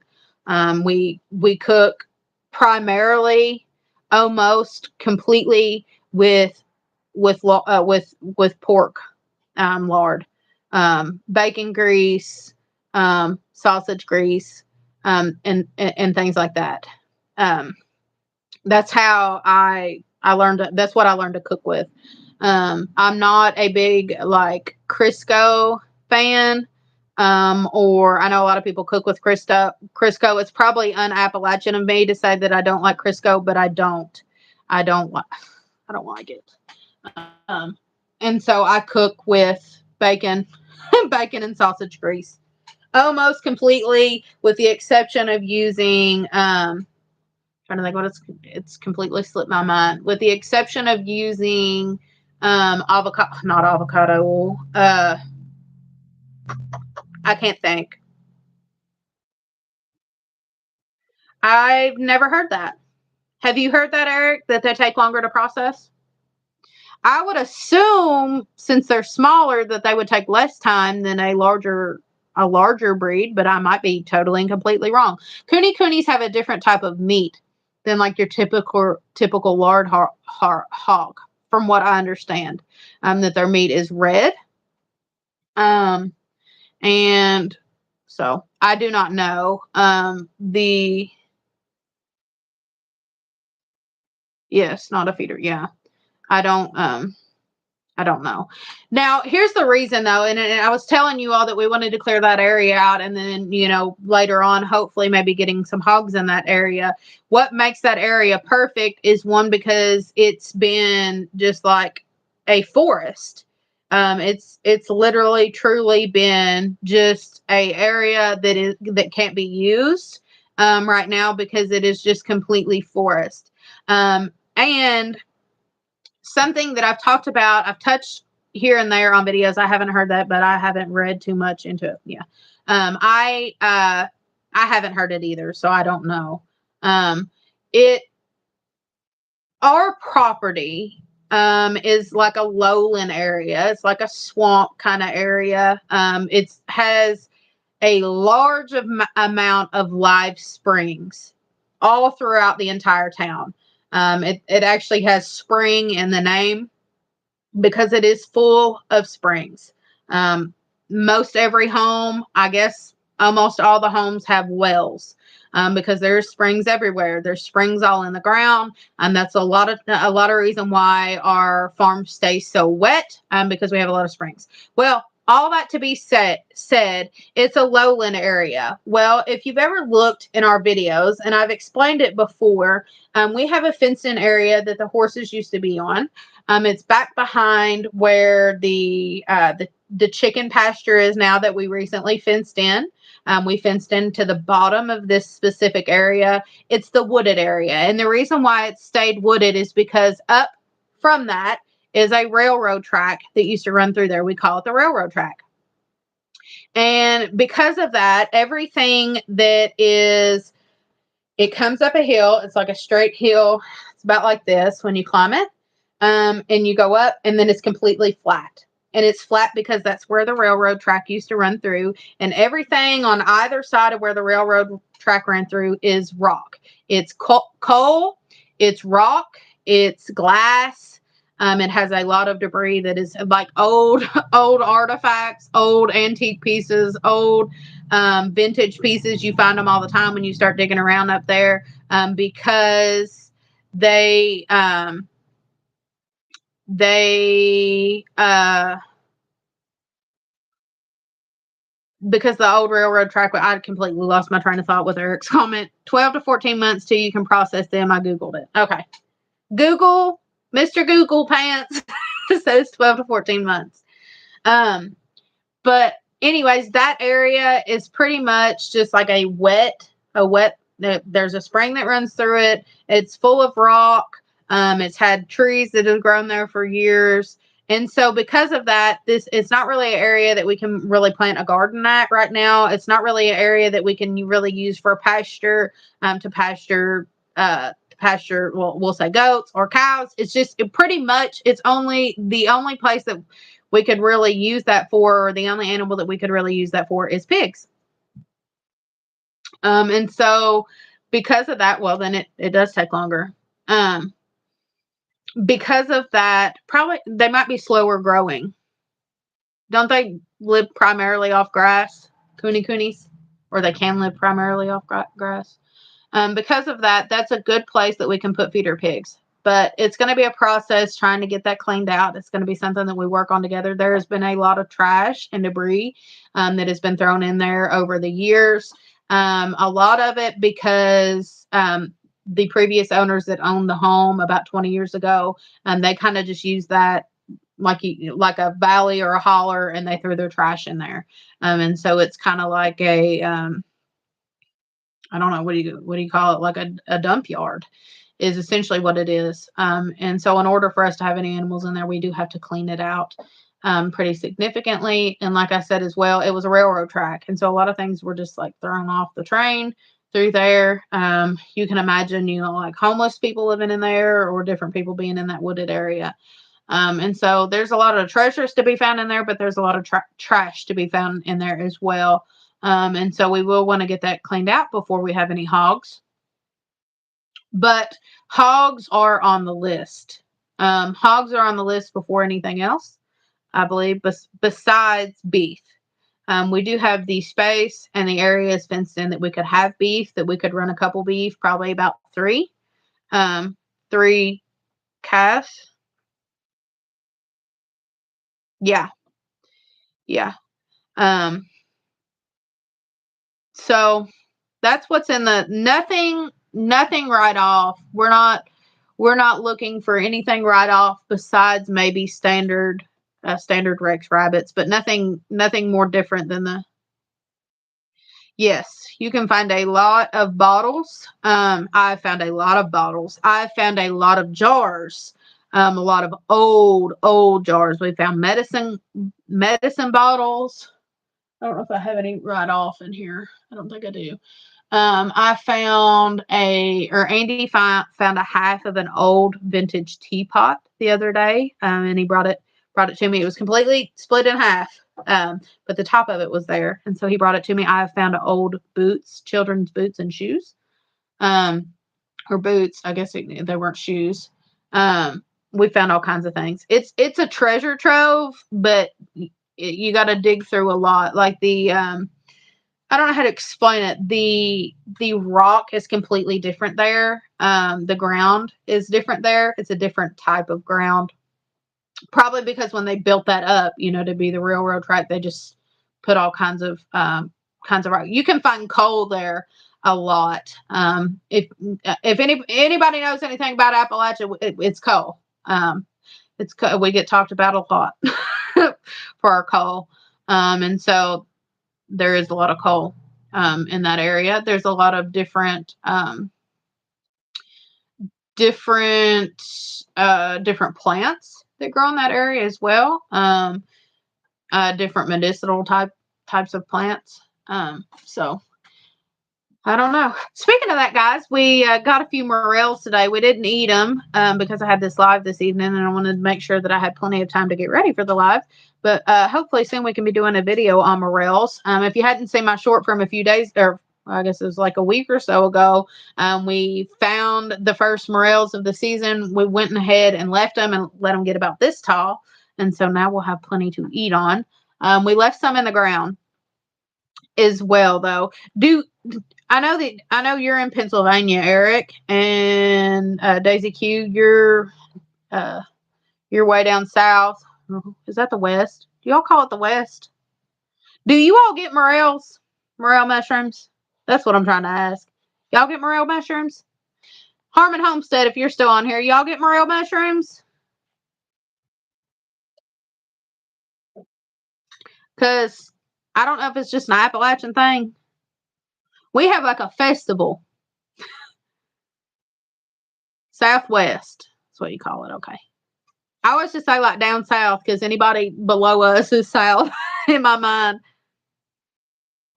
We cook primarily almost completely with pork lard, bacon grease, sausage grease, and things like that. Um, that's how I learned. That's what I learned to cook with. I'm not a big like Crisco fan. Or I know a lot of people cook with Crisco. It's probably un-Appalachian of me to say that I don't like Crisco, but I don't. I don't like. I don't like it. And so I cook with bacon, bacon and sausage grease, almost completely, with the exception of using. Trying to think what it's completely slipped my mind. With the exception of using avocado, not avocado oil. I can't think. I've never heard that. Have you heard that, Eric? That they take longer to process? I would assume, since they're smaller, that they would take less time than a larger breed, but I might be totally and completely wrong. Coonies have a different type of meat than like your typical lard hog, from what I understand. That their meat is red. And so I do not know. Yes, not a feeder. Yeah. I don't know. Now, here's the reason though, and I was telling you all that we wanted to clear that area out, and then later on, hopefully, maybe getting some hogs in that area. What makes that area perfect is one, because it's been just like a forest. It's literally truly been just a area that can't be used right now because it is just completely forest. And something that I've talked about, I've touched here and there on videos. I haven't heard that, but I haven't read too much into it. Yeah. I haven't heard it either, so I don't know. It Our property is like a lowland area. It's like a swamp kind of area. It has a large amount of live springs all throughout the entire town. It actually has spring in the name because it is full of springs. Most every home, I guess almost all the homes, have wells because there's springs everywhere. There's springs all in the ground, and that's a lot of reason why our farm stays so wet because we have a lot of springs. Well, all that to be said, it's a lowland area. Well, if you've ever looked in our videos, and I've explained it before, we have a fenced-in area that the horses used to be on. It's back behind where the chicken pasture is now that we recently fenced in. We fenced into the bottom of this specific area. It's the wooded area. And the reason why it stayed wooded is because up from that is a railroad track that used to run through there. We call it the railroad track. And because of that, everything that is, it comes up a hill. It's like a straight hill. It's about like this when you climb it. And you go up, and then it's completely flat. And it's flat because that's where the railroad track used to run through. And everything on either side of where the railroad track ran through is rock. It's coal, it's rock, it's glass. It has a lot of debris that is like old, old artifacts, old antique pieces, old vintage pieces. You find them all the time when you start digging around up there, because they because the old railroad track, I completely lost my train of thought with Eric's comment. 12 to 14 months till you can process them. I Googled it. Okay. Google, Mr. Google Pants says 12 to 14 months. But anyways, that area is pretty much just like a wet, there's a spring that runs through it. It's full of rock. It's had trees that have grown there for years. And so because of that, it's not really an area that we can really plant a garden at right now. It's not really an area that we can really use for pasture, to pasture, well, we'll say goats or cows. It's just pretty much, it's only the only place that we could really use that for, or the only animal that we could really use that for is pigs. And so because of that, well, then it does take longer. Because of that, probably they might be slower growing. Don't they live primarily off grass, coonies? Or they can live primarily off grass. Because of that, that's a good place that we can put feeder pigs. But it's going to be a process trying to get that cleaned out. It's going to be something that we work on together. There has been a lot of trash and debris that has been thrown in there over the years. A lot of it because the previous owners that owned the home about 20 years ago, they kind of just used that like a valley or a holler, and they threw their trash in there. And so it's kind of like a I don't know, what do you call it? Like a dump yard is essentially what it is. And so in order for us to have any animals in there, we do have to clean it out pretty significantly. And like I said as well, it was a railroad track. And so a lot of things were just like thrown off the train through there. You can imagine, like homeless people living in there, or different people being in that wooded area. And so there's a lot of treasures to be found in there, but there's a lot of trash to be found in there as well. And so we will want to get that cleaned out before we have any hogs. But hogs are on the list. Hogs are on the list before anything else, I believe, besides beef. We do have the space and the area is fenced in that we could have beef, that we could run a couple beef, probably about 3 calves. Yeah. Yeah. So that's what's in the nothing right off. We're not looking for anything right off besides maybe standard Rex rabbits, but nothing more different than the. Yes, you can find a lot of bottles. I found a lot of bottles. I found a lot of jars. A lot of old jars. We found medicine bottles. I don't know if I have any right off in here. I don't think I do. I found Andy found a half of an old vintage teapot the other day, and he brought it to me. It was completely split in half, but the top of it was there, and so he brought it to me. I found old boots, children's boots and shoes, or boots. I guess they weren't shoes. We found all kinds of things. It's a treasure trove, but you got to dig through a lot. Like I don't know how to explain it. The rock is completely different there. The ground is different there. It's a different type of ground. Probably because when they built that up, to be the railroad track, they just put all kinds of rock. You can find coal there a lot. If anybody knows anything about Appalachia, it's coal. we get talked about a lot for our coal. And so there is a lot of coal in that area. There's a lot of different plants that grow in that area as well. Different medicinal types of plants. So I don't know. Speaking of that, guys, we got a few morels today. We didn't eat them because I had this live this evening, and I wanted to make sure that I had plenty of time to get ready for the live. But hopefully soon we can be doing a video on morels. If you hadn't seen my short from a few days, or I guess it was like a week or so ago, we found the first morels of the season. We went ahead and left them and let them get about this tall. And so now we'll have plenty to eat on. We left some in the ground as well, though. I know you're in Pennsylvania, Eric, and Daisy Q, you're way down south. Is that the West? Do y'all call it the West? Do you all get morel mushrooms? That's what I'm trying to ask. Y'all get morel mushrooms? Harmon Homestead, if you're still on here, y'all get morel mushrooms? Because I don't know if it's just an Appalachian thing. We have like a festival. Southwest. That's what you call it. Okay. I always just say like down south because anybody below us is south in my mind.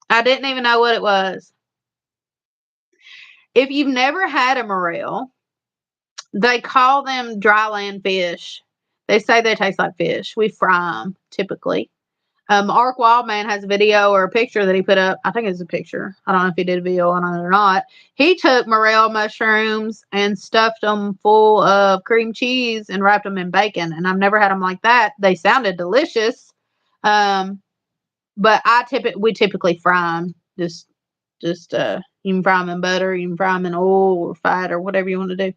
I didn't even know what it was. If you've never had a morel, they call them dry land fish. They say they taste like fish. We fry them typically. Ark Wildman has a video or a picture that he put up. I think it's a picture. I don't know if he did a video on it or not. He took morel mushrooms and stuffed them full of cream cheese and wrapped them in bacon. And I've never had them like that. They sounded delicious. But we typically fry them. Just you can fry them in butter, you can fry them in oil or fat or whatever you want to do.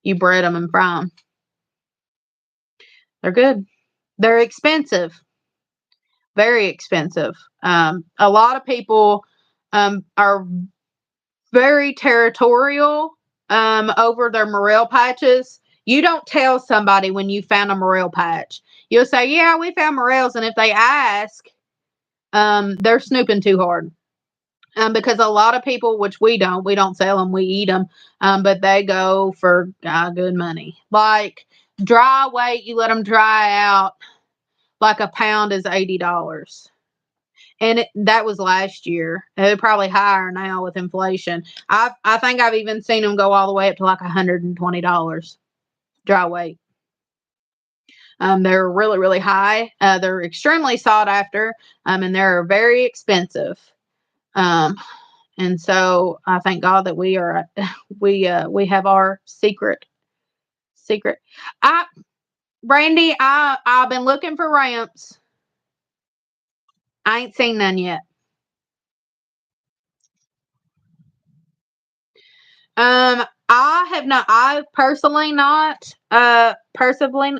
You bread them and fry them. They're good. They're expensive. Very expensive. A lot of people are very territorial over their morel patches. You don't tell somebody when you found a morel patch. You'll say, yeah, we found morels. And if they ask, they're snooping too hard. Because a lot of people, which we don't sell them, we eat them, but they go for good money. Like dry weight, you let them dry out, like a pound is $80. And that was last year. They're probably higher now with inflation. I think I've even seen them go all the way up to like $120 dry weight. They're really, really high. They're extremely sought after, and they're very expensive. And so I thank God that we have our secret. Brandy, I've been looking for ramps. I ain't seen none yet. I have not. I personally not. Personally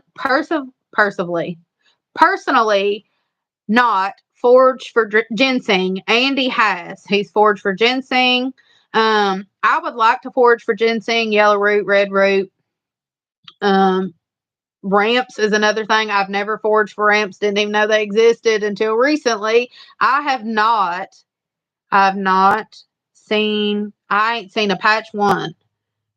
not forged for ginseng. Andy has. He's forged for ginseng. I would like to forge for ginseng, yellow root, red root. Ramps is another thing. I've never forged for ramps. Didn't even know they existed until recently. I've not seen. I ain't seen a patch one.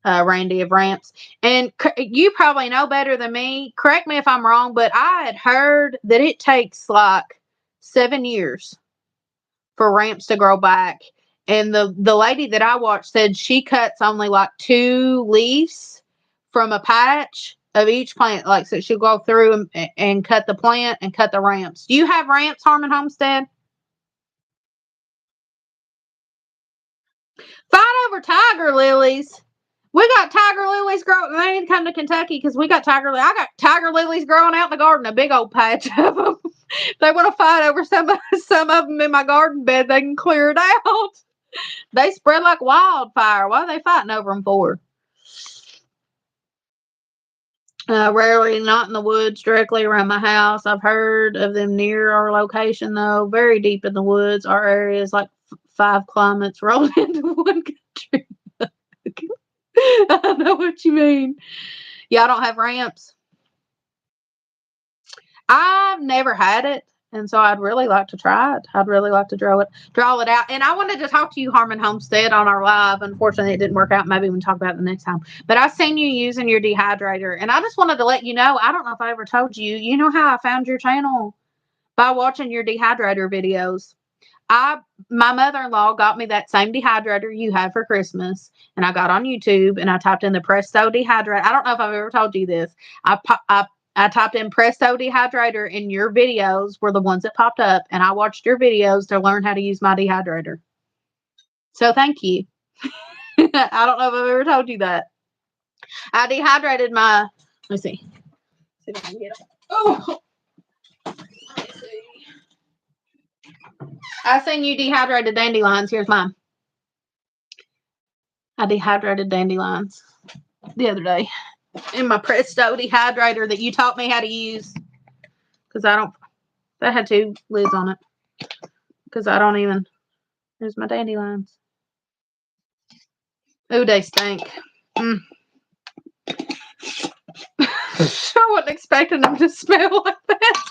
Randy, of ramps. And you probably know better than me. Correct me if I'm wrong, but I had heard that it takes like 7 years for ramps to grow back. And the lady that I watched said she cuts only like 2 leaves from a patch of each plant. Like, so she'll go through and cut the plant and cut the ramps. Do you have ramps, Harmon Homestead? Fight over tiger lilies. We got tiger lilies growing. They need to come to Kentucky because we got I got tiger lilies growing out in the garden, a big old patch of them. If they want to fight over some of them in my garden bed, they can clear it out. They spread like wildfire. What are they fighting over them for? Rarely not in the woods directly around my house. I've heard of them near our location, though. Very deep in the woods. Our area is like 5 climates rolled into one country. I know what you mean. Y'all don't have ramps? I've never had it, and so I'd really like to try it. I'd really like to draw it out. And I wanted to talk to you, Harmon Homestead, on our live. Unfortunately, it didn't work out. Maybe we can talk about it the next time. But I seen you using your dehydrator, and I just wanted to let you know. I don't know if I ever told you. You know how I found your channel? By watching your dehydrator videos. My mother-in-law got me that same dehydrator you had for Christmas, and I got on YouTube and I typed in the Presto dehydrator. I don't know if I've ever told you this. I typed in Presto dehydrator, and your videos were the ones that popped up, and I watched your videos to learn how to use my dehydrator. So thank you. I don't know if I've ever told you that. I dehydrated my. Let me see. See if I can get it. Oh, let me see. I seen you dehydrated dandelions. Here's mine. I dehydrated dandelions the other day in my Presto dehydrator that you taught me how to use. Because I don't. That had 2 lids on it. Because I don't even. There's my dandelions. Ooh, they stink. I wasn't expecting them to smell like that.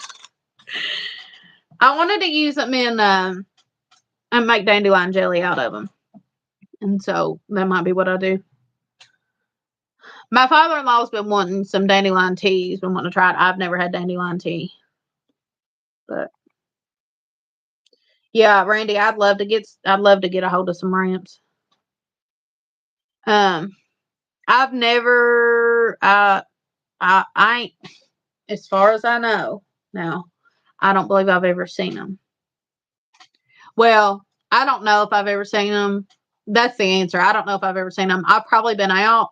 I wanted to use them in and make dandelion jelly out of them. And so that might be what I do. My father-in-law's been wanting some dandelion tea. He's been wanting to try it. I've never had dandelion tea. But yeah, Randy, I'd love to get a hold of some ramps. I've never I ain't, as far as I know now, I don't believe I've ever seen them. Well, I don't know if I've ever seen them. That's the answer. I don't know if I've ever seen them. I've probably been out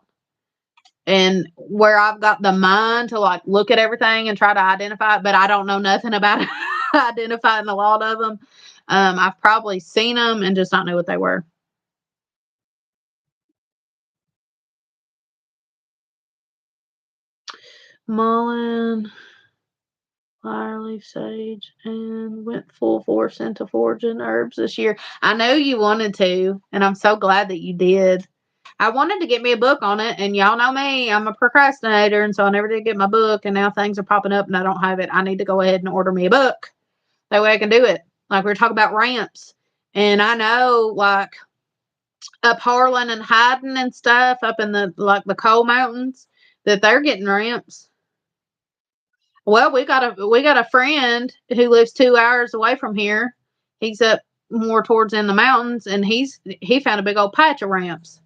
and where I've got the mind to like look at everything and try to identify it, but I don't know nothing about identifying a lot of them. I've probably seen them and just not know what they were. Mullen, Fireleaf sage, and went full force into foraging herbs this year. I know you wanted to, and I'm so glad that you did. I wanted to get me a book on it, and y'all know me, I'm a procrastinator, and so I never did get my book, and now things are popping up and I don't have it. I need to go ahead and order me a book. That way I can do it. Like we were talking about ramps. And I know like up Harlan and Hyden and stuff up in the coal mountains that they're getting ramps. Well, we got a friend who lives 2 hours away from here. He's up more towards in the mountains, and he found a big old patch of ramps.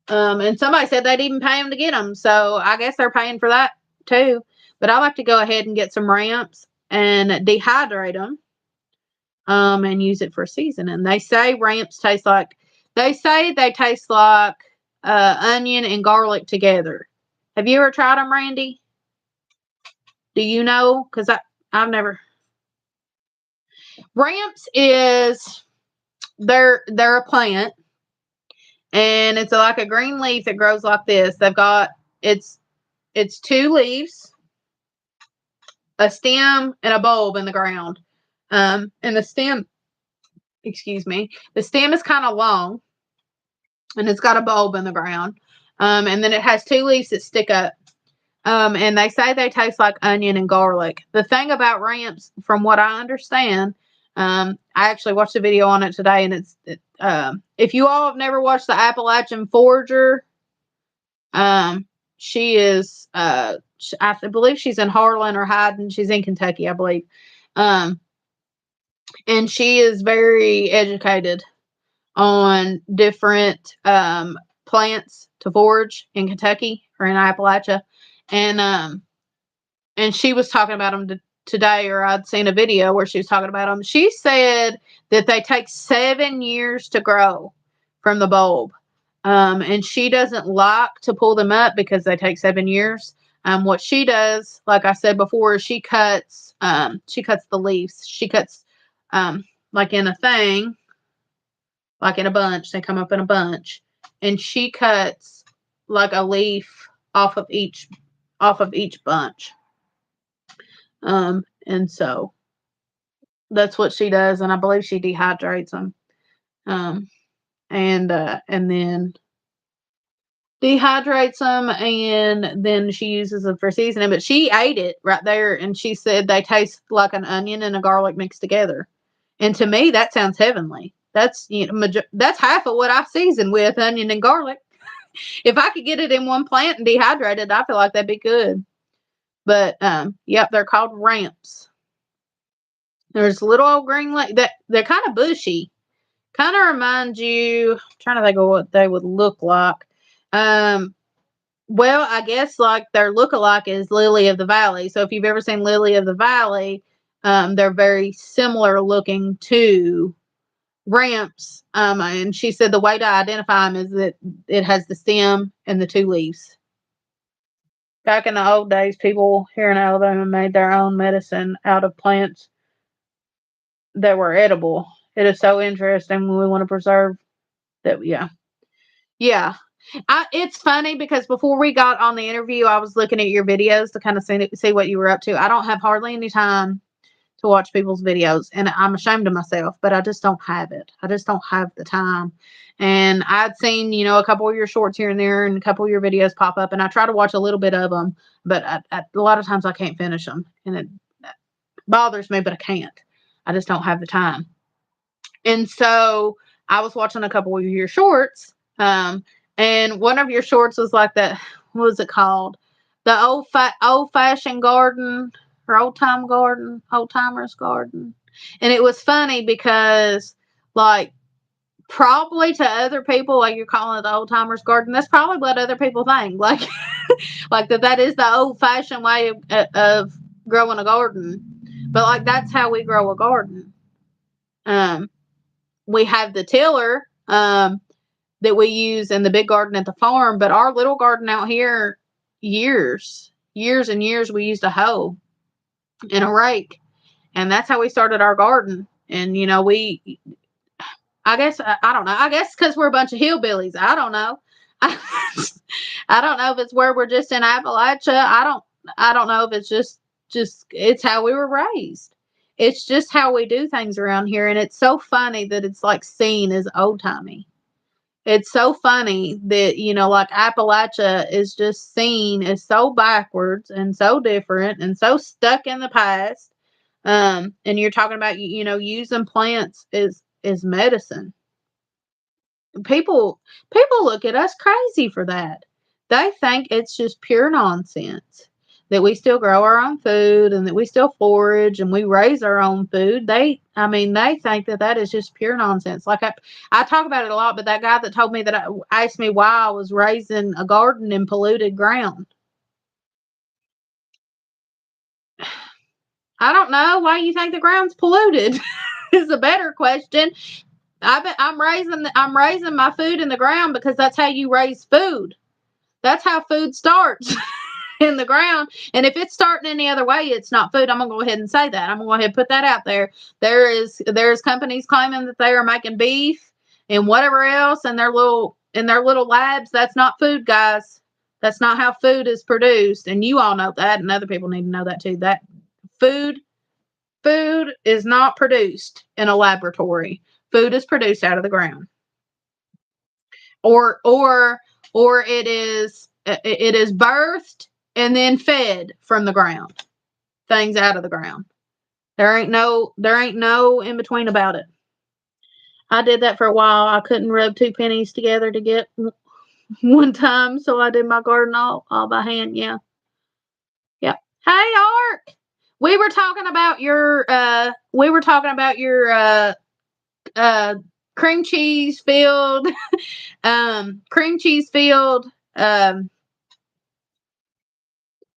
And somebody said they'd even pay him to get them, so I guess they're paying for that too. But I like to go ahead and get some ramps and dehydrate them, and use it for seasoning. They say ramps taste like they taste like onion and garlic together. Have you ever tried them, Randy? Do you know? Because I've never. Ramps is they're a plant, and it's like a green leaf that grows like this. They've got it's 2 leaves, a stem, and a bulb in the ground. And the stem, excuse me, the stem is kind of long, and it's got a bulb in the ground. And then it has 2 leaves that stick up. And they say they taste like onion and garlic. The thing about ramps, from what I understand, I actually watched a video on it today, and if you all have never watched the Appalachian Forager, she is, I believe she's in Harlan or Hyden. She's in Kentucky, I believe. And she is very educated on different plants to forage in Kentucky or in Appalachia. And she was talking about them today, or I'd seen a video where she was talking about them. She said that they take 7 years to grow from the bulb. And she doesn't like to pull them up because they take 7 years. What she does, like I said before, she cuts the leaves. She cuts, like in a thing, like in a bunch. They come up in a bunch, and she cuts like a leaf off of each bunch. And so that's what she does, and I believe she dehydrates them. And then dehydrates them, and then she uses them for seasoning. But she ate it right there, and she said they taste like an onion and a garlic mixed together. And to me, that sounds heavenly. That's that's half of what I season with, onion and garlic. If I could get it in one plant and dehydrate it, I feel like that'd be good. But yep, they're called ramps. There's little old green that they're kind of bushy. Kind of remind you. I'm trying to think of what they would look like. Um, well, I guess like their look-alike is lily of the valley. So if you've ever seen lily of the valley, they're very similar looking to ramps. And she said the way to identify them is that it has the stem and the two leaves. Back in the old days, people here in Alabama made their own medicine out of plants that were edible. It is so interesting when we want to preserve that. Yeah. Yeah. It's funny because before we got on the interview, I was looking at your videos to kind of see what you were up to. I don't have hardly any time to watch people's videos, and I'm ashamed of myself, but I just don't have it. I just don't have the time. And I'd seen, a couple of your shorts here and there and a couple of your videos pop up, and I try to watch a little bit of them, but a lot of times I can't finish them, and it bothers me, but I can't. I just don't have the time. And so I was watching a couple of your shorts, and one of your shorts was like that. What was it called? The old fashioned garden or old timers garden. And it was funny because, like, probably to other people, like you're calling it the old timers garden, that's probably what other people think. Like, like that is the old fashioned way of growing a garden. But like that's how we grow a garden. Um, we have the tiller that we use in the big garden at the farm, but our little garden out here, years and years, we used a hoe and a rake, and that's how we started our garden. And I guess I don't know. I guess because we're a bunch of hillbillies. I don't know. I don't know if it's where we're just in Appalachia. I don't know if it's just it's how we were raised. It's just how we do things around here, and it's so funny that it's like seen as old timey. It's so funny that like Appalachia is just seen as so backwards and so different and so stuck in the past. And you're talking about using plants as medicine. People look at us crazy for that. They think it's just pure nonsense that we still grow our own food and that we still forage and we raise our own food. They think that is just pure nonsense. Like I talk about it a lot, but that guy that told me that asked me why I was raising a garden in polluted ground. I don't know why you think the ground's polluted. Is a better question. I'm raising my food in the ground because that's how you raise food. That's how food starts in the ground. And if it's starting any other way, it's not food. I'm gonna go ahead and say that. I'm gonna go ahead and put that out there. There's companies claiming that they are making beef and whatever else in their little labs. That's not food, guys. That's not how food is produced. And you all know that, and other people need to know that too. That food food is not produced in a laboratory. Food is produced out of the ground. Or it is birthed and then fed from the ground. Things out of the ground. There ain't no in between about it. I did that for a while. I couldn't rub two pennies together to get one time, so I did my garden all by hand. Yeah. Yep. Hey, Ark. We were talking about your uh cream cheese filled cream cheese filled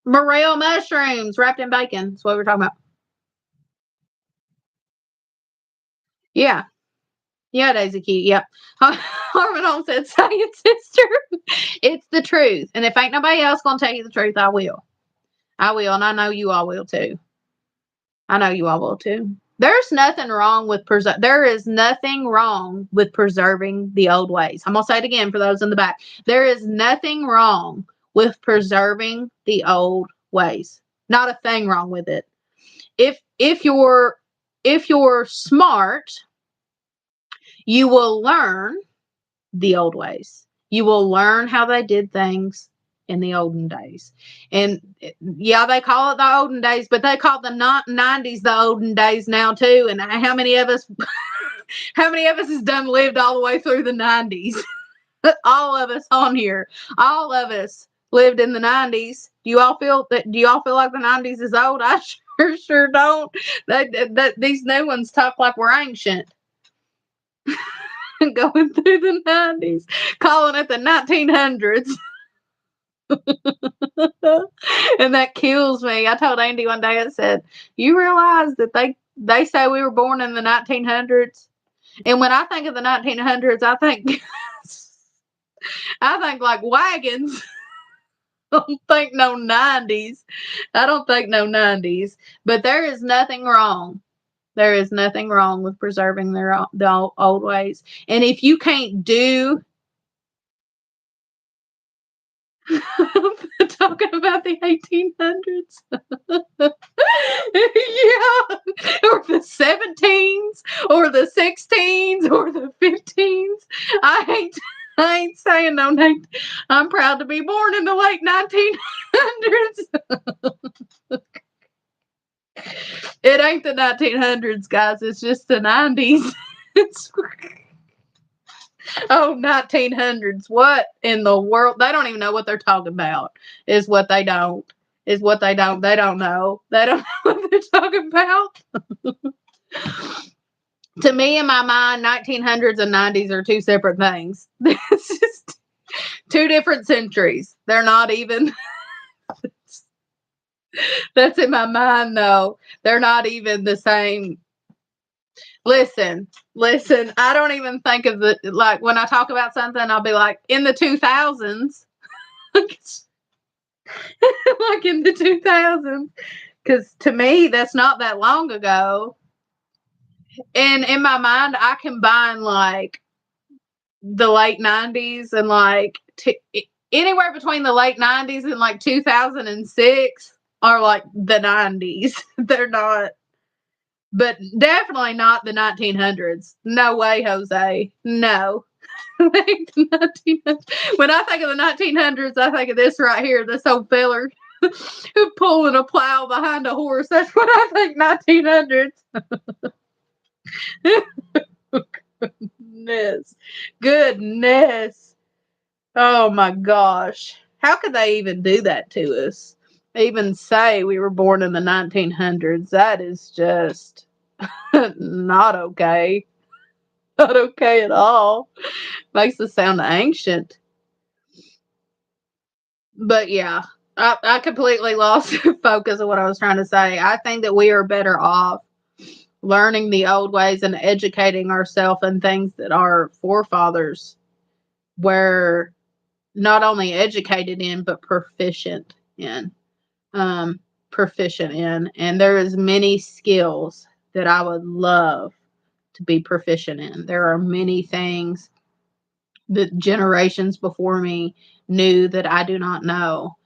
morel mushrooms wrapped in bacon. That's what we're talking about. Yeah. Yeah, Daisy Key. Yep. Harmon said, say it, sister. It's the truth. And if ain't nobody else gonna tell you the truth, I will. I will, and I know you all will too. I know you all will too. There's nothing wrong with there is nothing wrong with preserving the old ways. I'm gonna say it again for those in the back. There is nothing wrong with preserving the old ways. Not a thing wrong with it. If you're smart, you will learn the old ways. You will learn how they did things in the olden days. And yeah, they call it the olden days, but they call the 90s the olden days now too. And how many of us has done lived all the way through the 90s? All of us on here, all of us lived in the 90s. Do you all feel like the 90s is old? I sure don't. These new ones talk like we're ancient. Going through the 90s, calling it the 1900s. And that kills me. I told Andy one day, I said, you realize that they say we were born in the 1900s? And when I think of the 1900s, I think like wagons. I don't think no 90s. I don't think no 90s. But there is nothing wrong. There is nothing wrong with preserving the old ways. And if you can't do talking about the 1800s. Yeah, or the 17s, or the 16s, or the 15s. I ain't saying no name. I'm proud to be born in the late 1900s. It ain't the 1900s, guys. It's just the 90s. It's, oh, 1900s. What in the world? They don't even know what they're talking about. Is what they don't. Is what they don't. They don't know. They don't know what they're talking about. To me, in my mind, 1900s and 90s are two separate things. It's just two different centuries. They're not even. That's in my mind, though. They're not even the same. Listen. I don't even think of the, like, when I talk about something, I'll be like, in the 2000s. Like in the 2000s. Because to me, that's not that long ago. And in my mind, I combine like the late 90s and like anywhere between the late 90s and like 2006 are like the 90s. They're not, but definitely not the 1900s. No way, Jose. No. When I think of the 1900s, I think of this right here, this old feller pulling a plow behind a horse. That's what I think 1900s. Goodness. Oh my gosh. How could they even do that to us? Even say we were born in the 1900s. That is just not okay. Not okay at all. Makes us sound ancient. But yeah, I completely lost focus of what I was trying to say. I think that we are better off learning the old ways and educating ourselves in things that our forefathers were not only educated in, but proficient in. Proficient in. And there is many skills that I would love to be proficient in. There are many things that generations before me knew that I do not know.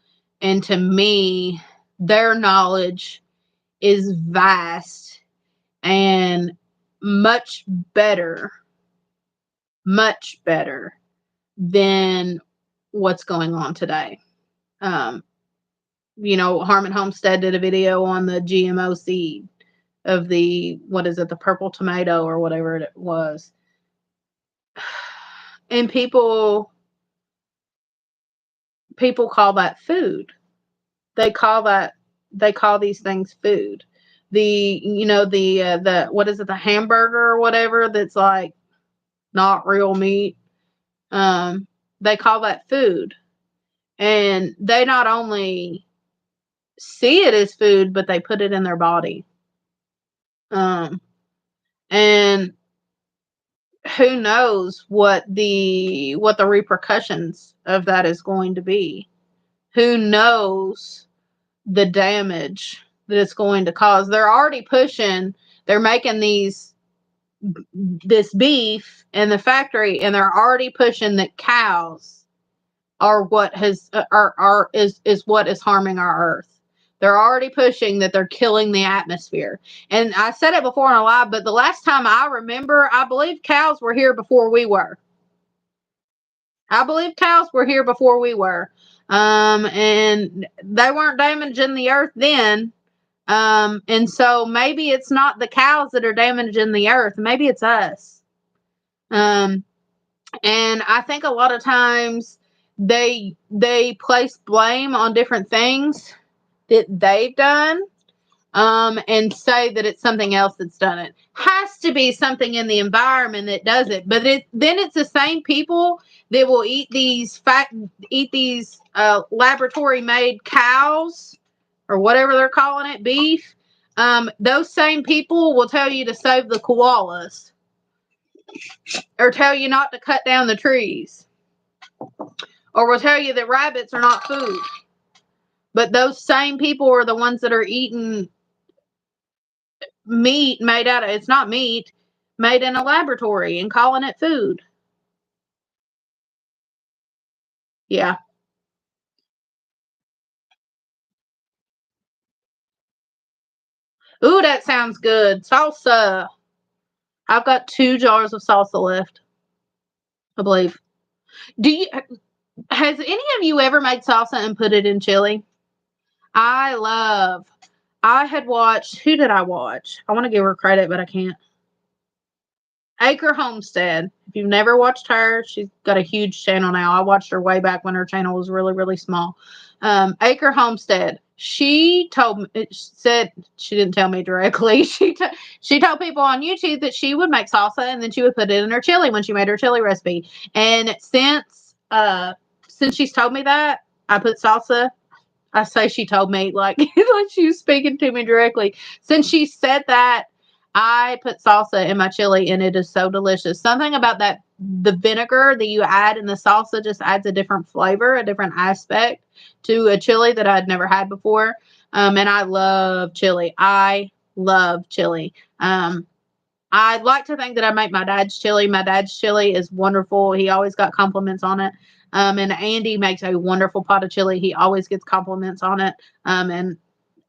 And to me, their knowledge is vast and much better, much better than what's going on today. Um, Harmon Homestead did a video on the GMO seed of the, what is it, the purple tomato or whatever it was. And people call that food. They call these things food. The what is it, the hamburger or whatever that's like not real meat. They call that food. And they not only see it as food, but they put it in their body. And who knows what the repercussions of that is going to be. Who knows the damage that it's going to cause. They're making this beef in the factory, and they're already pushing that cows are what is what is harming our earth. They're already pushing that they're killing the atmosphere. And I said it before in a live, but the last time I remember, I believe cows were here before we were. I believe cows were here before we were. And they weren't damaging the earth then. And so maybe it's not the cows that are damaging the earth. Maybe it's us. Um, and I think a lot of times they place blame on different things that they've done, and say that it's something else that's done it. Has to be something in the environment that does it. But then it's the same people that will eat these laboratory made cows or whatever they're calling it, beef. Those same people will tell you to save the koalas or tell you not to cut down the trees or will tell you that rabbits are not food. But those same people are the ones that are eating meat made out of, it's not meat, made in a laboratory and calling it food. Yeah. Ooh, that sounds good. Salsa. I've got 2 jars of salsa left, I believe. Do you has any of you ever made salsa and put it in chili? I love. I had watched, who did I watch? I want to give her credit, but I can't. Acre Homestead. If you've never watched her, she's got a huge channel now. I watched her way back when her channel was really, really small. Acre Homestead. She told me, said, she didn't tell me directly. She told people on YouTube that she would make salsa and then she would put it in her chili when she made her chili recipe. And since she's told me that, I put salsa. I say she told me like like she was speaking to me directly. Since she said that, I put salsa in my chili and it is so delicious. Something about that, the vinegar that you add in the salsa just adds a different flavor, a different aspect to a chili that I'd never had before. And I love chili. I love chili. I'd like to think that I make my dad's chili. My dad's chili is wonderful. He always got compliments on it. And Andy makes a wonderful pot of chili. He always gets compliments on it. And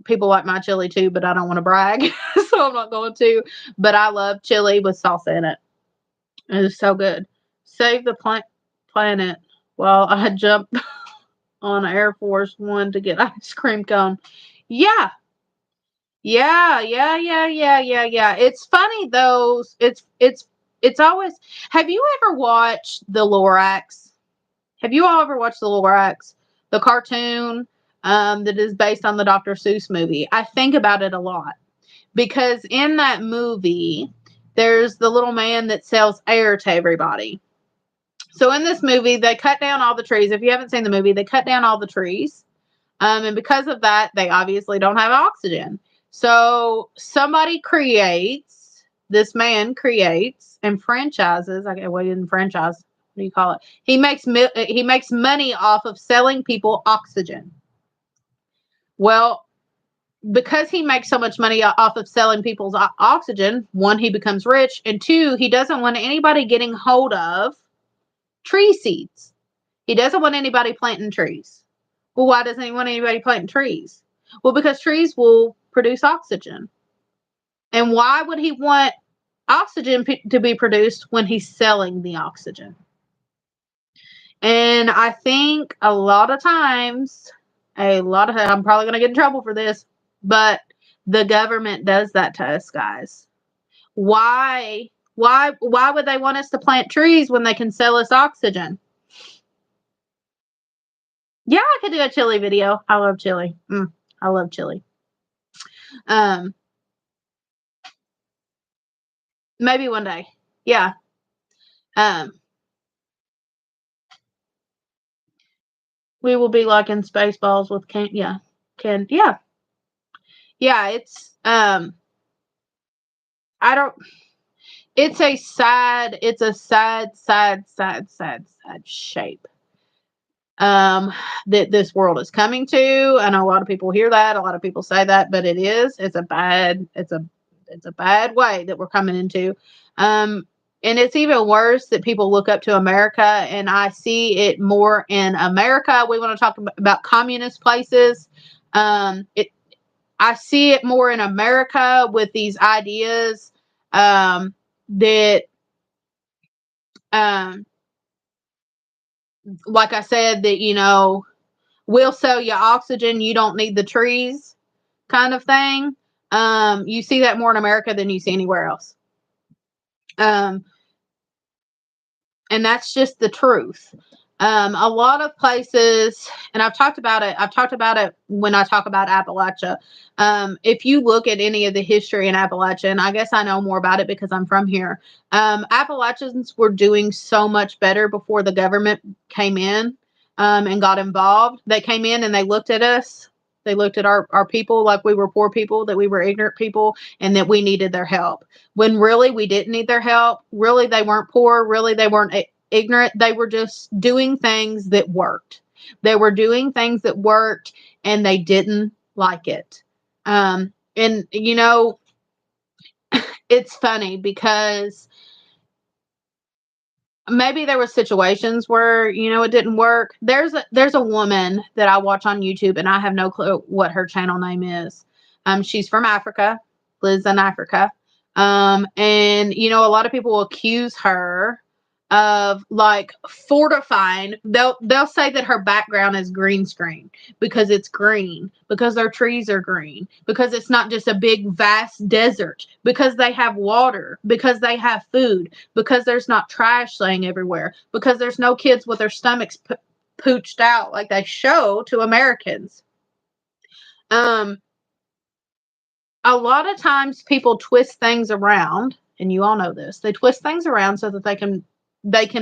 people like my chili too, but I don't want to brag, so I'm not going to. But I love chili with salsa in it. It is so good. Save the planet while I jump on Air Force One to get ice cream cone. Yeah, yeah. It's funny though. It's always. Have you ever watched the Lorax? Have you all ever watched the Lorax, the cartoon that is based on the Dr. Seuss movie? I think about it a lot because in that movie, there's the little man that sells air to everybody. So in this movie, they cut down all the trees. If you haven't seen the movie, they cut down all the trees. And because of that, they obviously don't have oxygen. So somebody creates, this man creates and franchises. Okay, well, he didn't franchise. What do you call it? He makes money off of selling people oxygen. Well, because he makes so much money off of selling people's oxygen, one, he becomes rich, and two, he doesn't want anybody getting hold of tree seeds. He doesn't want anybody planting trees. Well, why doesn't he want anybody planting trees? Well, because trees will produce oxygen. And why would he want oxygen to be produced when he's selling the oxygen? And I think a lot of times, I'm probably going to get in trouble for this, but the government does that to us guys. Why would they want us to plant trees when they can sell us oxygen? Yeah, I could do a chili video. I love chili. I love chili. Um, Maybe one day. Yeah. Um, we will be like in Spaceballs with Ken. Yeah. Ken. Yeah. Yeah. I don't, it's a sad shape that this world is coming to. I know a lot of people hear that, a lot of people say that, but it's a bad way that we're coming into. And it's even worse that people look up to America, and I see it more in America. We want to talk about communist places. It I see it more in America with these ideas that um, like I said, that, we'll sell you oxygen, you don't need the trees kind of thing. You see that more in America than you see anywhere else. Um, and that's just the truth. A lot of places, and I've talked about it. I've talked about it when I talk about Appalachia. If you look at any of the history in Appalachia, and I guess I know more about it because I'm from here, Appalachians were doing so much better before the government came in and got involved. They came in and they looked at us. They looked at our people like we were poor people, that we were ignorant people, and that we needed their help. When really we didn't need their help. Really, they weren't poor. Really, they weren't ignorant. They were just doing things that worked. They were doing things that worked, and they didn't like it. And it's funny because maybe there were situations where it didn't work. There's a woman that I watch on YouTube, and I have no clue what her channel name is. She's from Africa, lives in Africa. And a lot of people will accuse her of like fortifying. They'll say that her background is green screen because it's green, because their trees are green, because it's not just a big vast desert, because they have water, because they have food, because there's not trash laying everywhere, because there's no kids with their stomachs pooched out like they show to Americans. Um, a lot of times people twist things around, and you all know this. They twist things around so that they can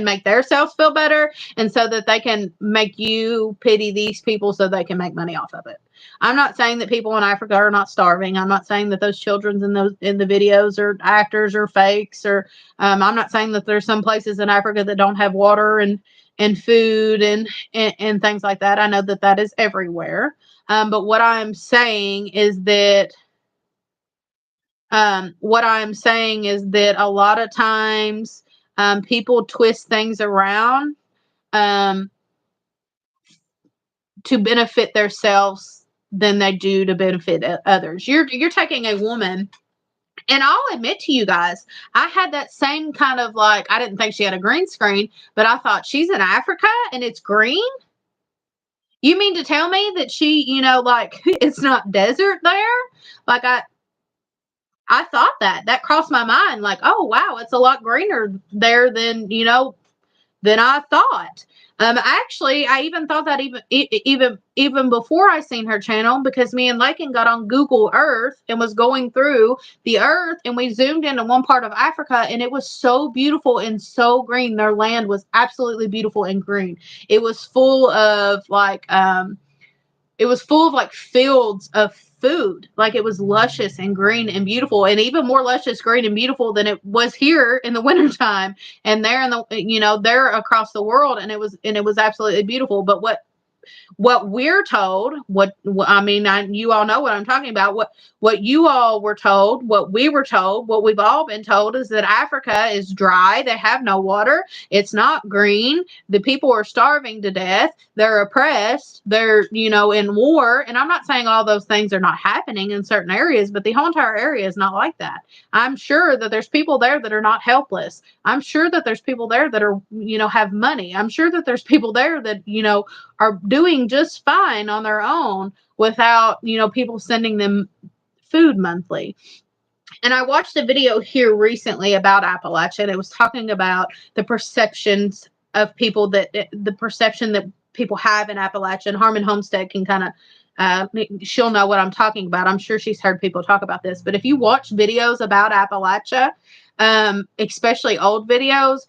make themselves feel better, and so that they can make you pity these people so they can make money off of it. I'm not saying that people in Africa are not starving. I'm not saying that those children in the videos are actors or fakes, or I'm not saying that there's some places in Africa that don't have water and food and things like that. I know that that is everywhere. But what I'm saying is that a lot of times people twist things around um, to benefit themselves than they do to benefit others. You're taking a woman, and I'll admit to you guys, I had that same kind of like, I didn't think she had a green screen, but I thought, she's in Africa and it's green. You mean to tell me that she, like, it's not desert there? Like, I thought that crossed my mind, like, oh wow, it's a lot greener there than I thought. Actually, I even thought that even before I seen her channel, because me and Lakin got on Google Earth and was going through the Earth, and we zoomed into one part of Africa, and it was so beautiful and so green. Their land was absolutely beautiful and green. It was full of like fields of food. Like, it was luscious and green and beautiful, and even more luscious, green, and beautiful than it was here in the wintertime. And there in the there across the world, and it was absolutely beautiful. But what we're told, I mean, you all know what I'm talking about. What you all were told, what we were told, what we've all been told is that Africa is dry. They have no water. It's not green. The people are starving to death. They're oppressed. They're, in war. And I'm not saying all those things are not happening in certain areas, but the whole entire area is not like that. I'm sure that there's people there that are not helpless. I'm sure that there's people there that are, have money. I'm sure that there's people there that, are doing just fine on their own without, people sending them food monthly. And I watched a video here recently about Appalachia, and it was talking about the perceptions of people the perception that people have in Appalachia. And Harmon Homestead can kind of, she'll know what I'm talking about. I'm sure she's heard people talk about this. But if you watch videos about Appalachia, especially old videos,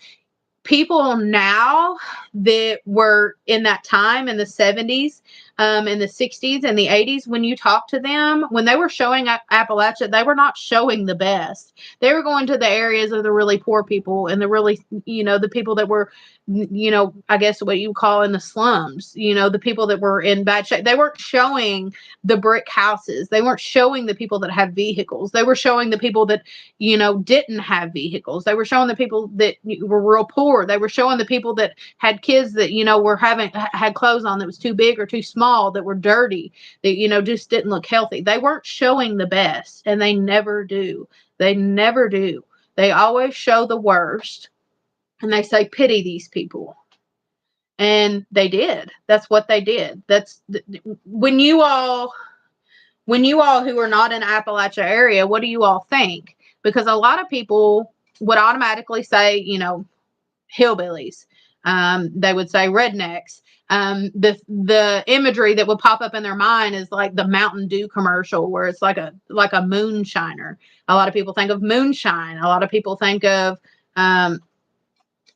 people now that were in that time in the 70s, in the 60s and the 80s, when you talk to them, when they were showing Appalachia, they were not showing the best. They were going to the areas of the really poor people and the really, the people that were, I guess what you call in the slums, the people that were in bad shape. They weren't showing the brick houses. They weren't showing the people that have vehicles. They were showing the people that, didn't have vehicles. They were showing the people that were real poor. They were showing the people that had kids that, had clothes on that was too big or too small, that were dirty, that, just didn't look healthy. They weren't showing the best, and they never do. They never do. They always show the worst, and they say, pity these people. And they did. That's what they did. That's when you all who are not in the Appalachia area, what do you all think? Because a lot of people would automatically say, hillbillies. They would say rednecks. The imagery that would pop up in their mind is like the Mountain Dew commercial, where it's like a moonshiner. A lot of people think of moonshine. A lot of people think of um,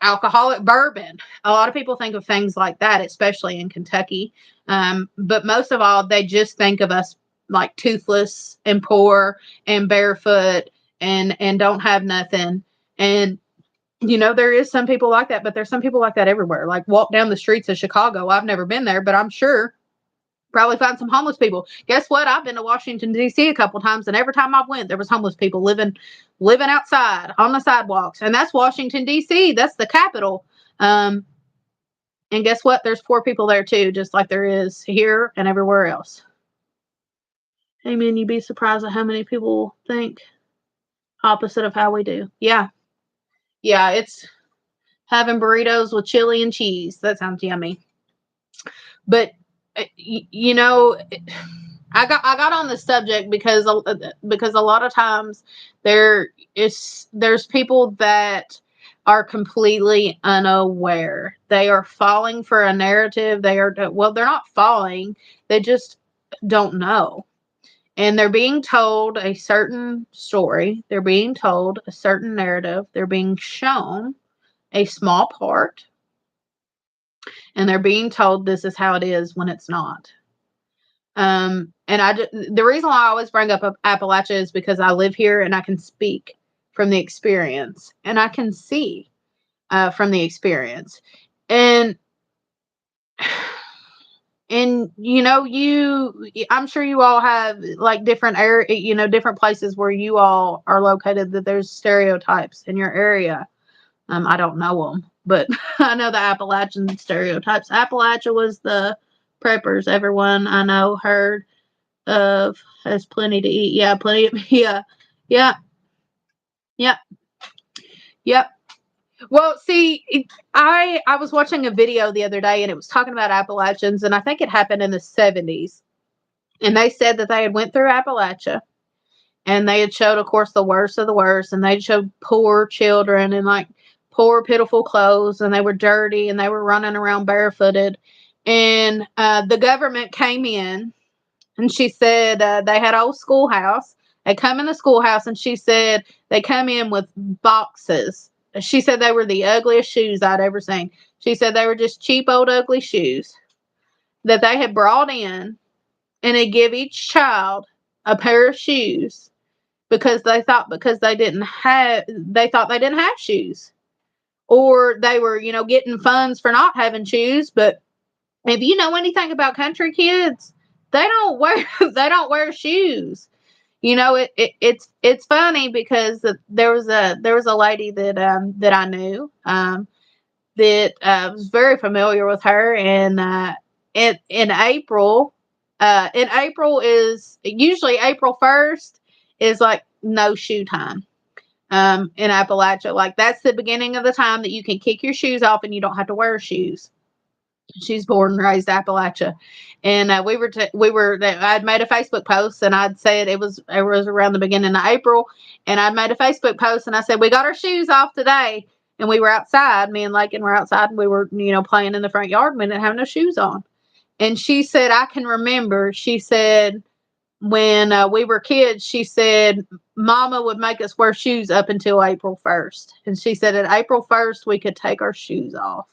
alcoholic bourbon. A lot of people think of things like that, especially in Kentucky. But most of all, they just think of us like toothless and poor and barefoot and don't have nothing. And there is some people like that, but there's some people like that everywhere. Like walk down the streets of Chicago. I've never been there, but I'm sure probably find some homeless people. Guess what? I've been to Washington D.C. a couple times, and every time I went, there was homeless people living outside on the sidewalks, and that's Washington D.C. That's the capital. And guess what? There's poor people there too, just like there is here and everywhere else. Amen. You'd be surprised at how many people think opposite of how we do. Yeah, it's having burritos with chili and cheese. That sounds yummy. But I got on the subject because a lot of times there's people that are completely unaware. They are falling for a narrative. They're not falling. They just don't know. And they're being told a certain story. They're being told a certain narrative. They're being shown a small part. And they're being told this is how it is when it's not. And the reason why I always bring up Appalachia is because I live here and I can speak from the experience and I can see from the experience. And I'm sure you all have like different different places where you all are located, that there's stereotypes in your area. I don't know them, but I know the Appalachian stereotypes. Appalachia was the preppers. Everyone I know heard of has plenty to eat. Yeah, plenty of, yeah, yeah, yeah, yep. Well, see, I was watching a video the other day and it was talking about Appalachians, and I think it happened in the 70s. And they said that they had went through Appalachia and they had showed, of course, the worst of the worst, and they showed poor children and like poor, pitiful clothes, and they were dirty and they were running around barefooted. And the government came in, and she said they had old schoolhouse. They come in the schoolhouse, and she said they come in with boxes. She said they were the ugliest shoes I'd ever seen. She said they were just cheap, old, ugly shoes that they had brought in, and they give each child a pair of shoes because they thought they thought they didn't have shoes, or they were getting funds for not having shoes. But if you know anything about country kids, they don't wear they don't wear shoes. It's funny because there was a lady that I knew, that was very familiar with her, and in April, in April is usually April 1st is like no shoe time. In Appalachia, like that's the beginning of the time that you can kick your shoes off and you don't have to wear shoes. She's born and raised Appalachia, and I'd made a Facebook post, and I'd said it was around the beginning of April, and I'd made a Facebook post, and I said we got our shoes off today, and we were outside. Me and Lakin were outside, and we were playing in the front yard, and we didn't have no shoes on. And she said, I can remember. She said when we were kids, she said Mama would make us wear shoes up until April 1st, and she said at April 1st we could take our shoes off.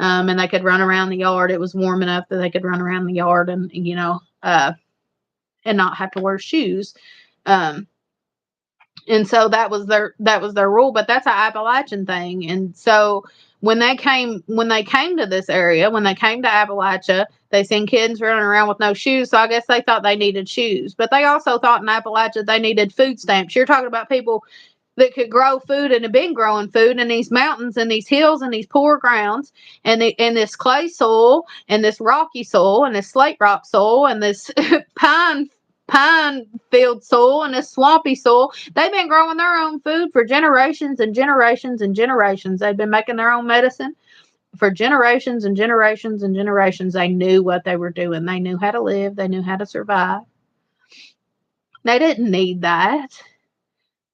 And they could run around the yard. It was warm enough that they could run around the yard and and not have to wear shoes. Um, and so that was their rule. But that's an Appalachian thing. And so when they came to this area, when they came to Appalachia, they seen kids running around with no shoes. So I guess they thought they needed shoes. But they also thought in Appalachia they needed food stamps. You're talking about people that could grow food and have been growing food in these mountains and these hills and these poor grounds and this clay soil and this rocky soil and this slate rock soil and this pine field soil and this swampy soil. They've been growing their own food for generations and generations and generations. They've been making their own medicine. for generations and generations and generations, they knew what they were doing. They knew how to live. They knew how to survive. They didn't need that.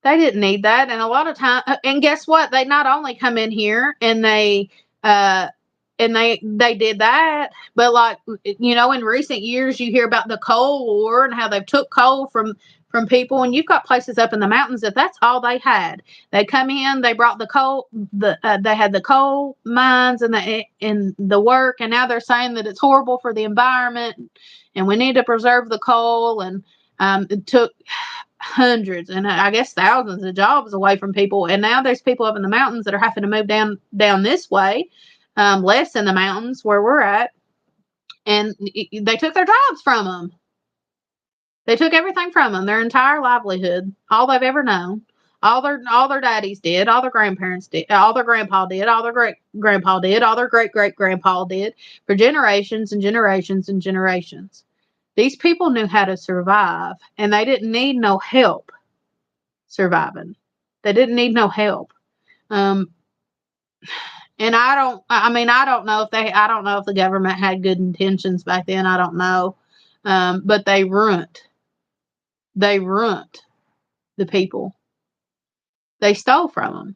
They didn't need that. And a lot of time, and guess what? They not only come in here uh, and they did that, but like, in recent years, you hear about the coal war and how they've took coal from people. And you've got places up in the mountains that's all they had. They come in, they brought the coal, they had the coal mines and the work. And now they're saying that it's horrible for the environment and we need to preserve the coal. And it took hundreds and I guess thousands of jobs away from people. And now there's people up in the mountains that are having to move down this way, less in the mountains where we're at. And they took their jobs from them. They took everything from them, their entire livelihood, all they've ever known. All their daddies did, all their grandparents did, all their grandpa did, all their great grandpa did, all their great great grandpa did for generations and generations and generations. These people knew how to survive, and they didn't need no help surviving. They didn't need no help. Um, and I don't know if the government had good intentions back then. I don't know. But they ruined the people. They stole from them.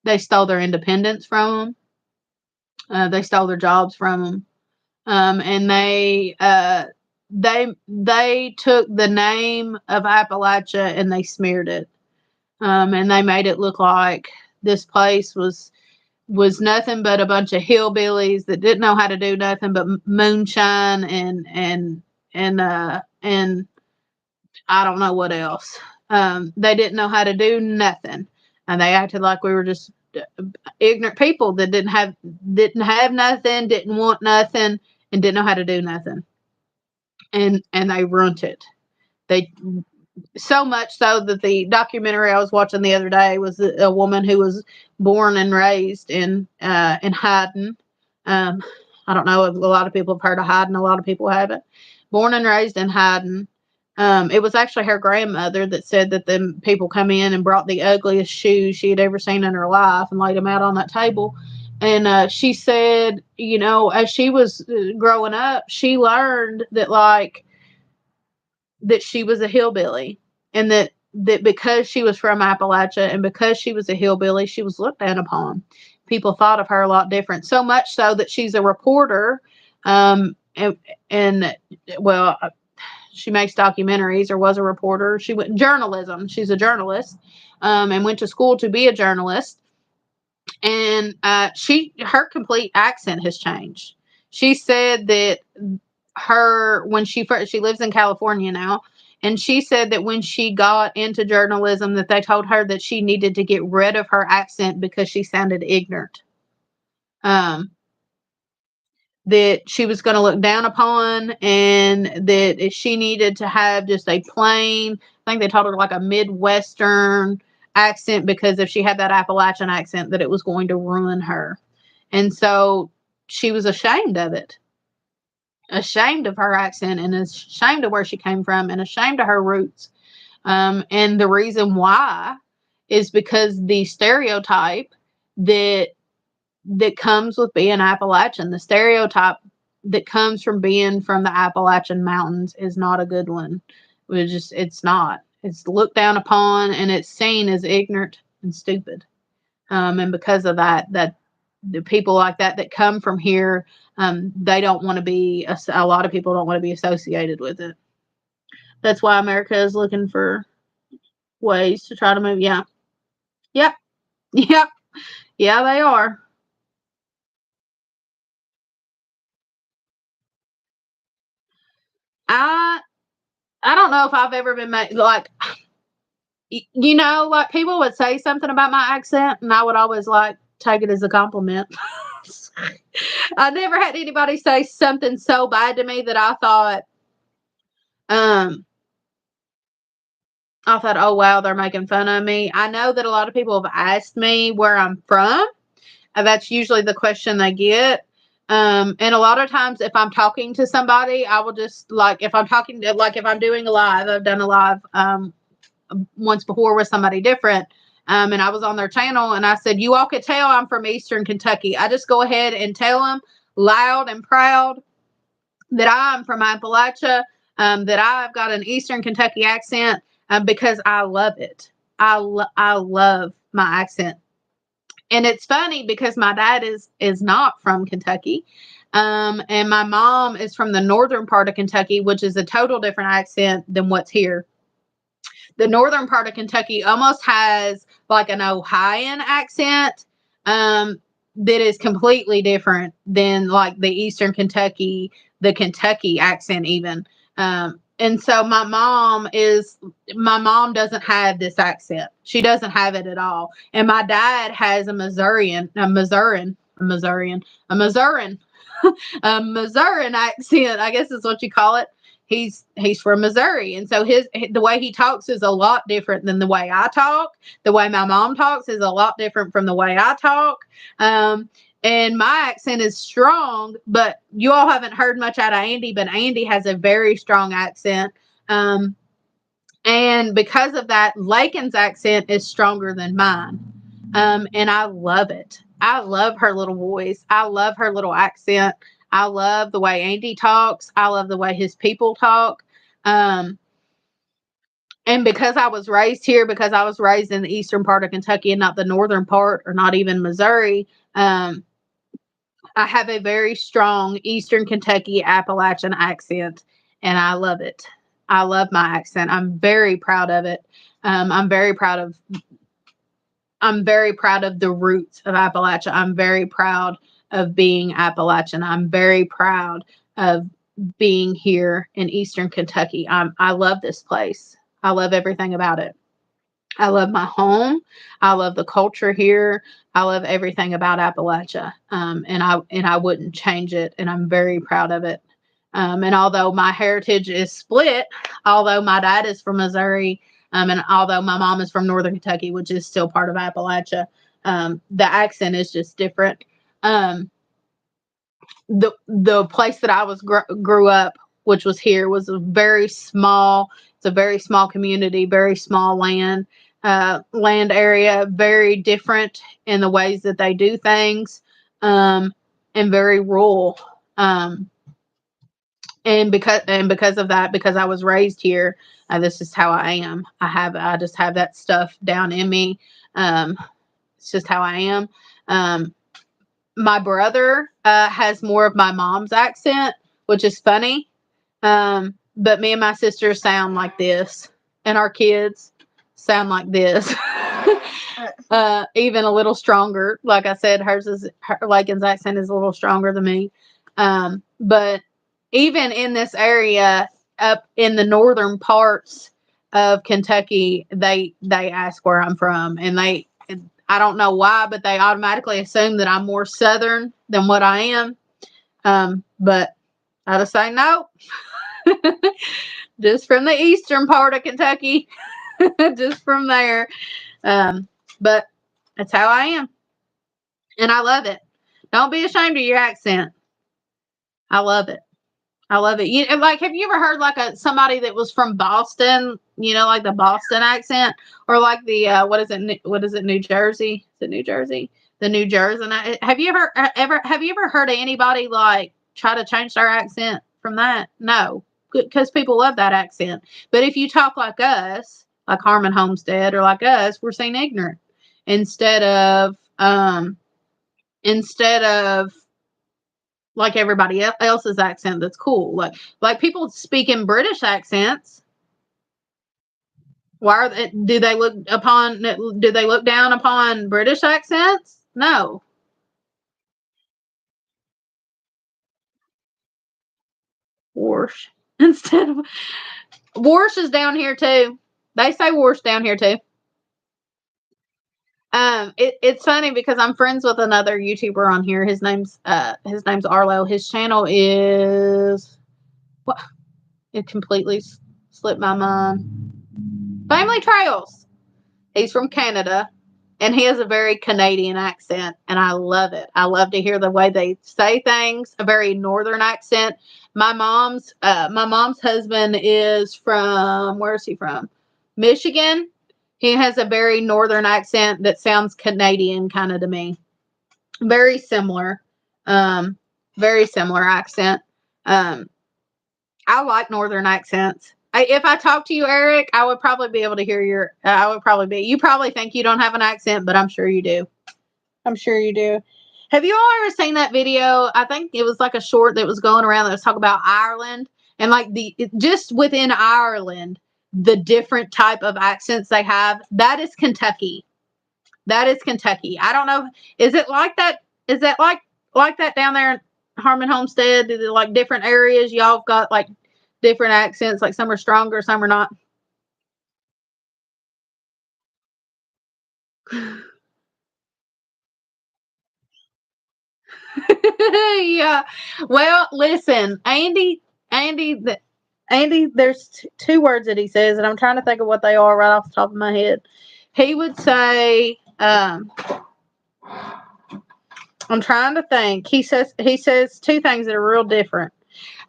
They stole their independence from them. They stole their jobs from them. And they took the name of Appalachia and they smeared it. And they made it look like this place was nothing but a bunch of hillbillies that didn't know how to do nothing but moonshine and I don't know what else. They didn't know how to do nothing, and they acted like we were just ignorant people that didn't have nothing, didn't want nothing, and didn't know how to do nothing. And they ruined it. They so much so that the documentary I was watching the other day was a woman who was born and raised in Haddon. I don't know if a lot of people have heard of Haddon. A lot of people haven't. Born and raised in Haddon. It was actually her grandmother that said that the people come in and brought the ugliest shoes she had ever seen in her life and laid them out on that table. And she said, as she was growing up, she learned that she was a hillbilly, and that because she was from Appalachia and because she was a hillbilly, she was looked down upon. People thought of her a lot different, so much so that she's a reporter. And well, she makes documentaries, or was a reporter. She went journalism. She's a journalist, and went to school to be a journalist. And her complete accent has changed. She said that when she lives in California now, and she said that when she got into journalism, that they told her that she needed to get rid of her accent because she sounded ignorant. That she was going to look down upon, and that she needed to have just a plain, I think they told her like a Midwestern accent, because if she had that Appalachian accent, that it was going to ruin her. And so she was ashamed of it. Ashamed of her accent, and ashamed of where she came from, and ashamed of her roots. And the reason why is because the stereotype that comes with being Appalachian, the stereotype that comes from being from the Appalachian Mountains, is not a good one. It's not. It's looked down upon, and it's seen as ignorant and stupid. And because of that the people like that come from here, they don't want to be, a lot of people don't want to be associated with it. That's why America is looking for ways to try to move. Yeah. Yep. Yep. Yeah, they are. I I don't know if I've ever been made like, like people would say something about my accent, and I would always like take it as a compliment. I never had anybody say something so bad to me that um, oh wow, they're making fun of me. I know that a lot of people have asked me where I'm from. And that's usually the question they get. And a lot of times if I'm talking to somebody, I will just if I'm talking if I'm doing a live, I've done a live once before with somebody different. And I was on their channel, and I said, you all could tell I'm from Eastern Kentucky. I just go ahead and tell them loud and proud that I'm from Appalachia, that I've got an Eastern Kentucky accent, because I love it. I love my accent. And it's funny because my dad is not from Kentucky. And my mom is from the northern part of Kentucky, which is a total different accent than what's here. The northern part of Kentucky almost has like an Ohioan accent, that is completely different than like the Eastern Kentucky, the Kentucky accent even. And so my mom doesn't have this accent. She doesn't have it at all. And my dad has a Missourian accent, I guess is what you call it. He's from Missouri, and so the way he talks is a lot different than the way I talk. The way my mom talks is a lot different from the way I talk. And my accent is strong, but you all haven't heard much out of Andy, but Andy has a very strong accent. And because of that, Lakin's accent is stronger than mine. And I love it. I love her little voice. I love her little accent. I love the way Andy talks. I love the way his people talk. And because I was raised here, because I was raised in the eastern part of Kentucky and not the northern part, or not even Missouri, I have a very strong Eastern Kentucky Appalachian accent, and I love it. I love my accent. I'm very proud of it. I'm very proud of the roots of Appalachia. I'm very proud of being Appalachian. I'm very proud of being here in Eastern Kentucky. I love this place. I love everything about it. I love my home. I love the culture here. I love everything about Appalachia. And I wouldn't change it. And I'm very proud of it. And although my heritage is split, although my dad is from Missouri, and although my mom is from Northern Kentucky, which is still part of Appalachia, the accent is just different. The place that I was grew up, which was here, was a very small. It's a very small community, very small land area, very different in the ways that they do things, and very rural. And because of that, because I was raised here, this is how I am. I just have that stuff down in me. It's just how I am. My brother has more of my mom's accent, which is funny. But me and my sister sound like this, and our kids sound like this. Even a little stronger. Like I said, Lakin's accent is a little stronger than me. But even in this area, up in the northern parts of Kentucky, they ask where I'm from, and I don't know why, but they automatically assume that I'm more southern than what I am. But I just say no. Just from the eastern part of Kentucky. Just from there. But that's how I am. And I love it. Don't be ashamed of your accent. I love it. I love it. Like, have you ever heard like somebody that was from Boston? Like the Boston accent, or like the what is it? What is it? New Jersey? Is it New Jersey? The New Jersey. Have you ever heard of anybody like try to change their accent from that? No, because people love that accent. But if you talk like us, like Harmon, Homestead, or like us, we're seen ignorant instead of like everybody else's accent that's cool. Like people speak in British accents. Why are they, do they look down upon British accents? No. Warsh. Instead of Warsh is down here too. They say Warsh down here too. It's funny because I'm friends with another YouTuber on here. His name's Arlo. His channel is what? It completely slipped my mind. Family Trails. He's from Canada, and he has a very Canadian accent, and I love it. I love to hear the way they say things. A very northern accent. My mom's husband is from, where is he from? Michigan. He has a very northern accent that sounds Canadian kind of to me. Very similar. Um, very similar accent. Um, I like northern accents. If I talk to you, Eric, I would probably be able to hear your. I would probably be. You probably think you don't have an accent, but I'm sure you do. I'm sure you do. Have you all ever seen that video? I think it was like a short that was going around that was talking about Ireland and like just within Ireland, the different type of accents they have. That is Kentucky. That is Kentucky. I don't know. Is it like that? Is that like that down there in Harmon Homestead? Like different areas, y'all got like different accents. Like some are stronger, some are not. Yeah. Well, listen, Andy, there's two words that he says, and I'm trying to think of what they are right off the top of my head. He would say, I'm trying to think. He says two things that are real different.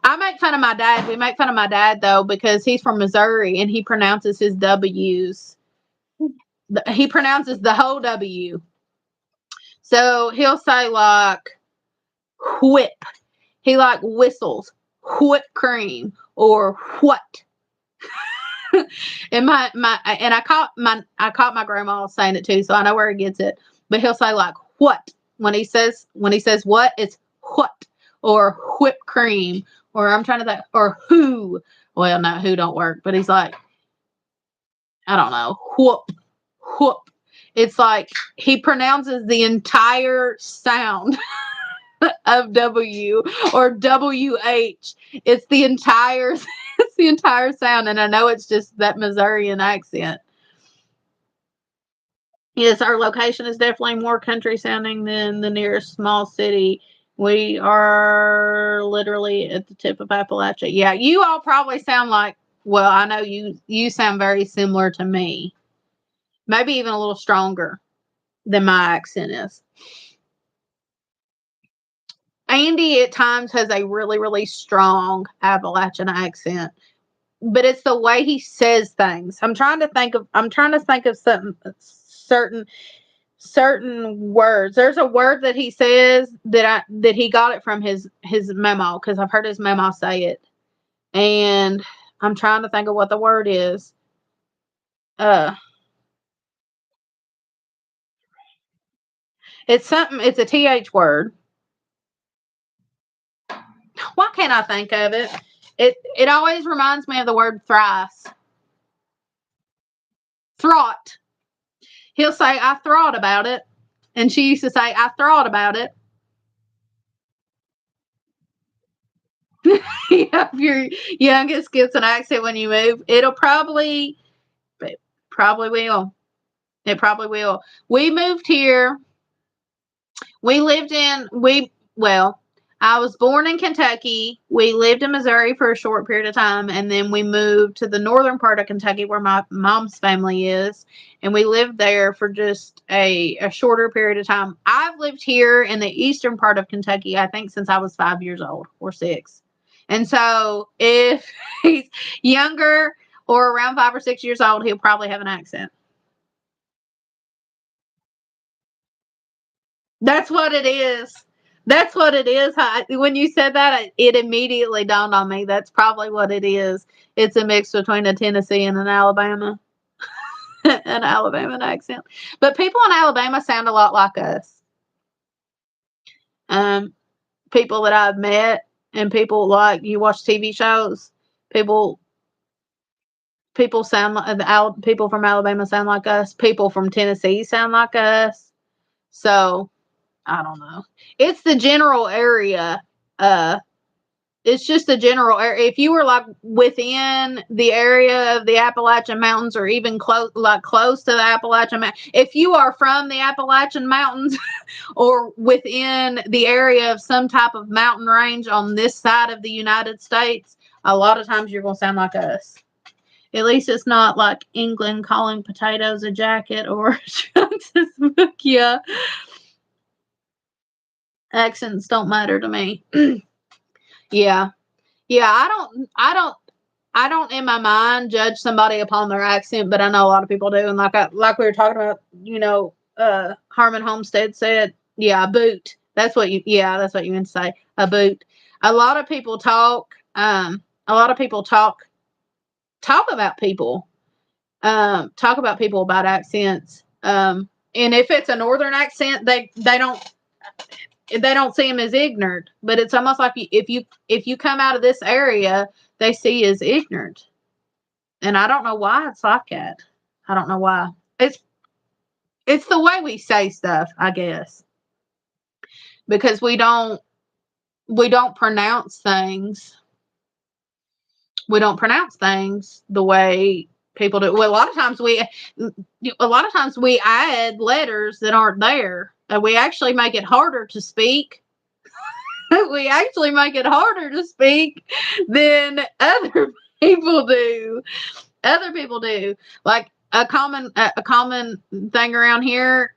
I make fun of my dad. We make fun of my dad though because he's from Missouri and he pronounces his W's. He pronounces the whole W. So he'll say like whip. He like whistles whipped cream or what. And I caught my grandma saying it too, so I know where he gets it. But he'll say like what when he says what, it's what or whipped cream or I'm trying to think or who. Well, no, who don't work, but he's like I don't know whoop whoop. It's like he pronounces the entire sound of W or WH. It's the entire it's the entire sound, and I know it's just that Missourian accent. Yes, our location is definitely more country sounding than the nearest small city. We are literally at the tip of Appalachia. Yeah, you all probably sound like well, I know you sound very similar to me. Maybe even a little stronger than my accent is. Andy at times has a really, really strong Appalachian accent, but it's the way he says things. I'm trying to think of some certain words. There's a word that he says that he got it from his memo because I've heard his memo say it, and I'm trying to think of what the word is. Uh, it's something. It's a th word. Why can't I think of it? It always reminds me of the word thrice. Thought. He'll say, I thought about it. And she used to say, I thought about it. Yeah, if your youngest gets an accent when you move, it probably will. It probably will. We moved here. Well, I was born in Kentucky. We lived in Missouri for a short period of time, and then we moved to the northern part of Kentucky where my mom's family is, and we lived there for just a shorter period of time. I've lived here in the eastern part of Kentucky, I think, since I was 5 years old or 6. And so if he's younger or around 5 or 6 years old, he'll probably have an accent. That's what it is. That's what it is. When you said that, it immediately dawned on me. That's probably what it is. It's a mix between a Tennessee and an Alabama, an Alabama accent. But people in Alabama sound a lot like us. Um, People that I've met and people like you watch TV shows. People, people sound like people from Alabama sound like us. People from Tennessee sound like us. So I don't know. It's the general area. It's just a general area. If you were like within the area of the Appalachian Mountains, or even close to the Appalachian Mountains, if you are from the Appalachian Mountains or within the area of some type of mountain range on this side of the United States, a lot of times you're going to sound like us. At least it's not like England calling potatoes a jacket or Jones's book. Yeah, accents don't matter to me. Yeah. Yeah, I don't I don't in my mind judge somebody upon their accent, but I know a lot of people do. And like we were talking about, Harmon Homestead said, yeah, a boot. That's what you meant to say, a boot. A lot of people talk about people, about accents. And if it's a northern accent, they don't see him as ignorant, but it's almost like if you come out of this area, they see you as ignorant. And I don't know why it's like that. I don't know why. It's the way we say stuff, I guess. Because we don't pronounce things. We don't pronounce things the way people do. Well, a lot of times we add letters that aren't there. And we actually make it harder to speak. We actually make it harder to speak than other people do. Other people do. Like a common thing around here,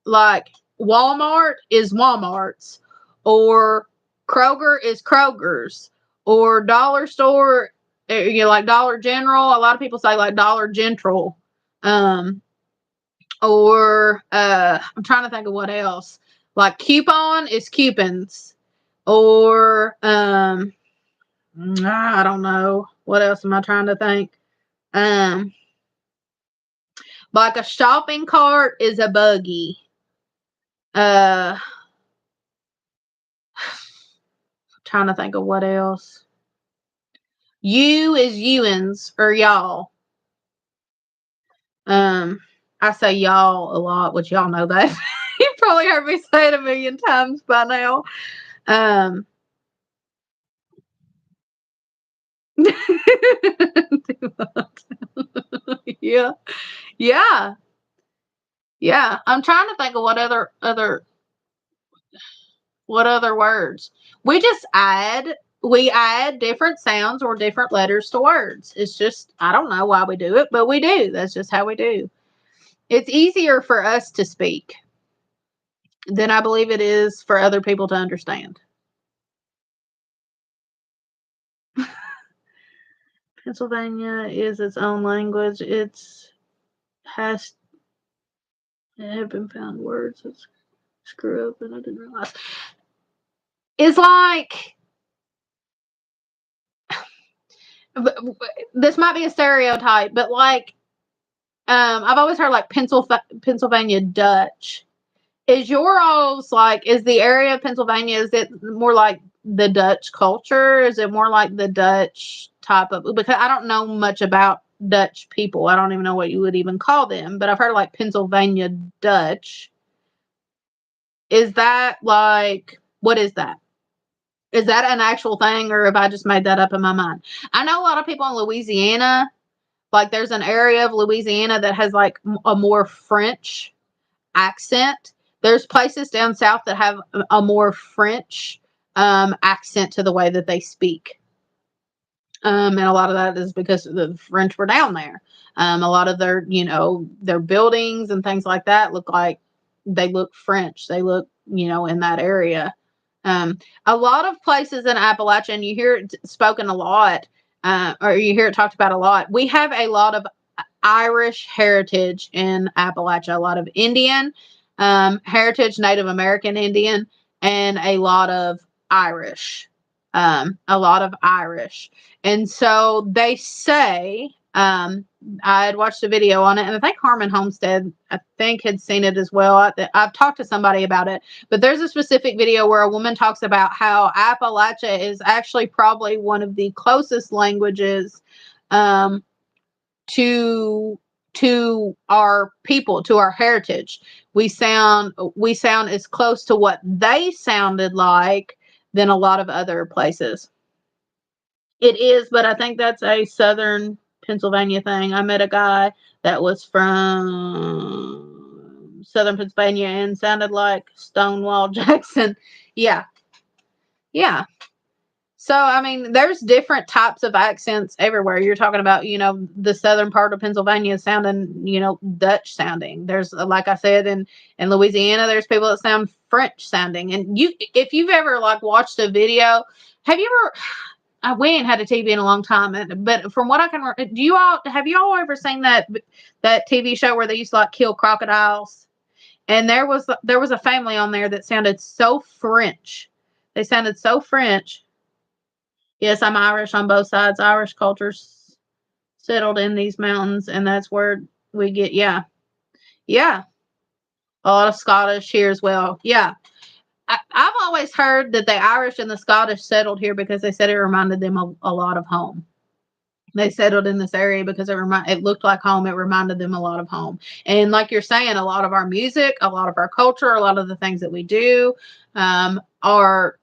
like Walmart is Walmart's, or Kroger is Kroger's, or dollar store, like Dollar General. A lot of people say like Dollar General, or I'm trying to think of what else. Like coupon is coupons, or I don't know what else am I trying to think. Like a shopping cart is a buggy. Trying to think of what else. You is youans or y'all. I say y'all a lot, which y'all know that. You probably heard me say it a million times by now. Yeah. Yeah. Yeah. I'm trying to think of what other words. We add different sounds or different letters to words. It's just, I don't know why we do it, but we do. That's just how we do. It's easier for us to speak than I believe it is for other people to understand. Pennsylvania is its own language. It have been found words that screw up and I didn't realize. It's like, this might be a stereotype, but like, I've always heard like Pennsylvania Dutch. Is the area of Pennsylvania, is it more like the Dutch culture? Is it more like the Dutch type of, because I don't know much about Dutch people. I don't even know what you would even call them, but I've heard like Pennsylvania Dutch. Is that like, what is that? Is that an actual thing, or have I just made that up in my mind? I know a lot of people in Louisiana, like there's an area of Louisiana that has like a more French accent. There's places down south that have a more French accent to the way that they speak. And a lot of that is because the French were down there. A lot of their buildings and things like that they look French. They look, in that area. A lot of places in Appalachia, and you hear it spoken a lot, or you hear it talked about a lot. We have a lot of Irish heritage in Appalachia, a lot of Indian heritage, Native American Indian, and a lot of Irish. A lot of Irish. And so they say, I had watched a video on it, and I think Harmon Homestead, had seen it as well. I've talked to somebody about it, but there's a specific video where a woman talks about how Appalachia is actually probably one of the closest languages to our people, to our heritage. We sound as close to what they sounded like than a lot of other places. It is, but I think that's a southern Pennsylvania thing. I met a guy that was from southern Pennsylvania and sounded like Stonewall Jackson. Yeah. Yeah. So, I mean, there's different types of accents everywhere. You're talking about, the southern part of Pennsylvania sounding, Dutch sounding. There's, like I said, in Louisiana, there's people that sound French sounding. And if you've ever like watched a video, have you ever, we ain't had a TV in a long time, but from what I can, have you all ever seen that TV show where they used to like kill crocodiles? And there was a family on there that sounded so French. They sounded so French. Yes, I'm Irish on both sides. Irish culture's settled in these mountains, and that's where we get, yeah, a lot of Scottish here as well. Yeah. I've always heard that the Irish and the Scottish settled here because they said it reminded them a lot of home. They settled in this area because it looked like home. It reminded them a lot of home. And like you're saying, a lot of our music, a lot of our culture, a lot of the things that we do, are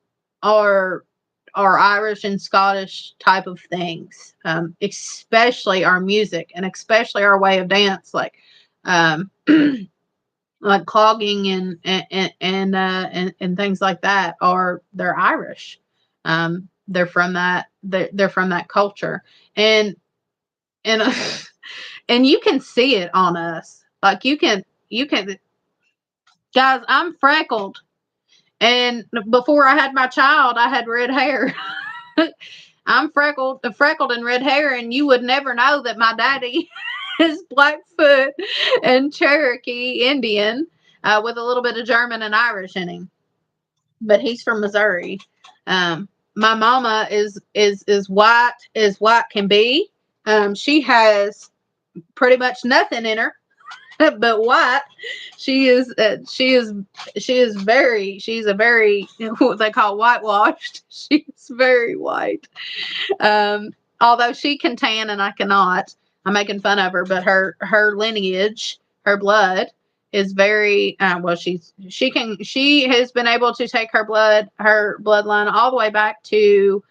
Irish and Scottish type of things, especially our music and especially our way of dance, um, like clogging and things like that. They're Irish. They're from that culture, and and and you can see it on us. Like you can, guys. I'm freckled, and before I had my child, I had red hair. I'm freckled and red hair, and you would never know that my daddy is Blackfoot and Cherokee Indian, with a little bit of German and Irish in him. But he's from Missouri. My mama is white as white can be. She has pretty much nothing in her but white. She is she's a very what they call whitewashed. She's very white. Although she can tan and I cannot. I'm making fun of her, but her lineage, her blood is very well. She has been able to take her bloodline all the way back to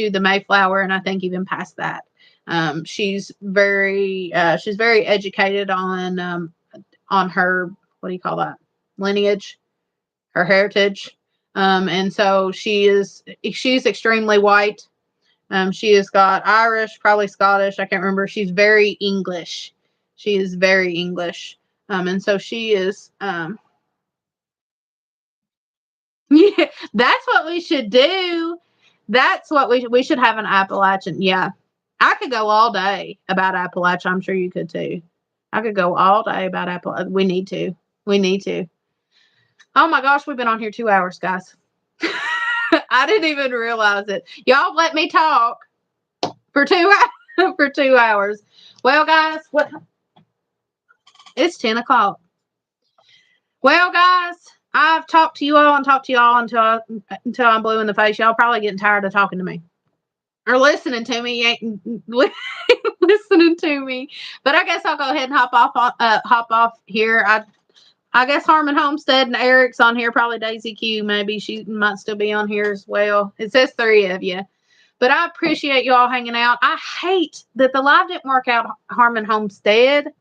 the Mayflower, and I think even past that. She's very educated on her, what do you call that, lineage, her heritage. And so she's extremely white. She has got Irish, probably Scottish. I can't remember. She's very English. She is very English. And so she is, yeah, that's what we should do. That's what we should have an Appalachian. Yeah. I could go all day about Appalachia. I'm sure you could too. I could go all day about Appalachia. We need to. We need to. Oh my gosh, we've been on here 2 hours, guys. I didn't even realize it. Y'all let me talk for 2 for 2 hours. Well, guys, it's 10 o'clock. Well, guys, I've talked to you all and talked to y'all until I'm blue in the face. Y'all probably getting tired of talking to me or listening to me. You ain't listening to me, but I guess I'll go ahead and hop off here. I guess Harmon, Homestead, and Eric's on here. Probably Daisy Q. Maybe she might still be on here as well. It says 3 of you. But I appreciate you all hanging out. I hate that the live didn't work out, Harmon Homestead.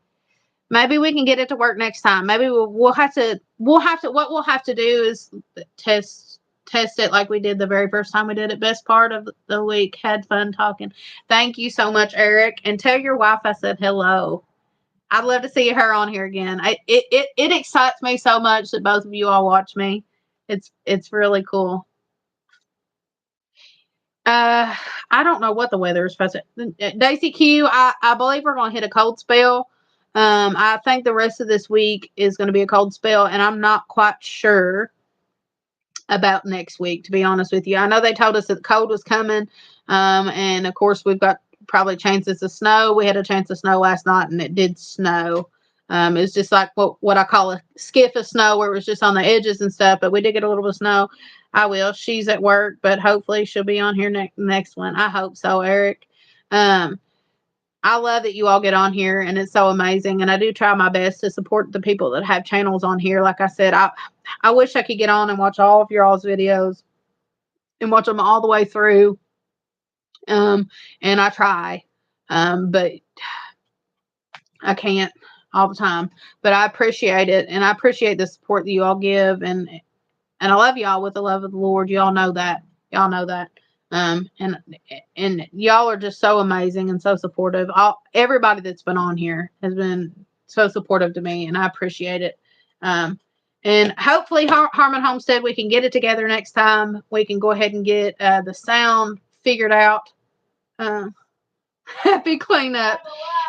Maybe we can get it to work next time. Maybe we'll have to what we'll have to do is test it like we did the very first time we did it. Best part of the week. Had fun talking. Thank you so much, Eric. And tell your wife I said hello. I'd love to see her on here again. It excites me so much that both of you all watch me. It's really cool. I don't know what the weather is supposed to. Daisy Q, I believe we're going to hit a cold spell. I think the rest of this week is going to be a cold spell, and I'm not quite sure about next week, to be honest with you. I know they told us that the cold was coming, and of course we've got probably chances of snow. We had a chance of snow last night, and it did snow. It's just like what I call a skiff of snow, where it was just on the edges and stuff, but we did get a little bit of snow. I will. She's at work, but hopefully she'll be on here next one. I hope so, Eric. I love that you all get on here, and it's so amazing. And I do try my best to support the people that have channels on here. Like I said, I wish I could get on and watch all of your all's videos and watch them all the way through. And I try, but I can't all the time. But I appreciate it, and I appreciate the support that you all give, and I love y'all with the love of the Lord. Y'all know that. Y'all know that. And y'all are just so amazing and so supportive. Everybody that's been on here has been so supportive to me, and I appreciate it. And hopefully Harmon Homestead, we can get it together next time. We can go ahead and get the sound figured out. Happy cleanup.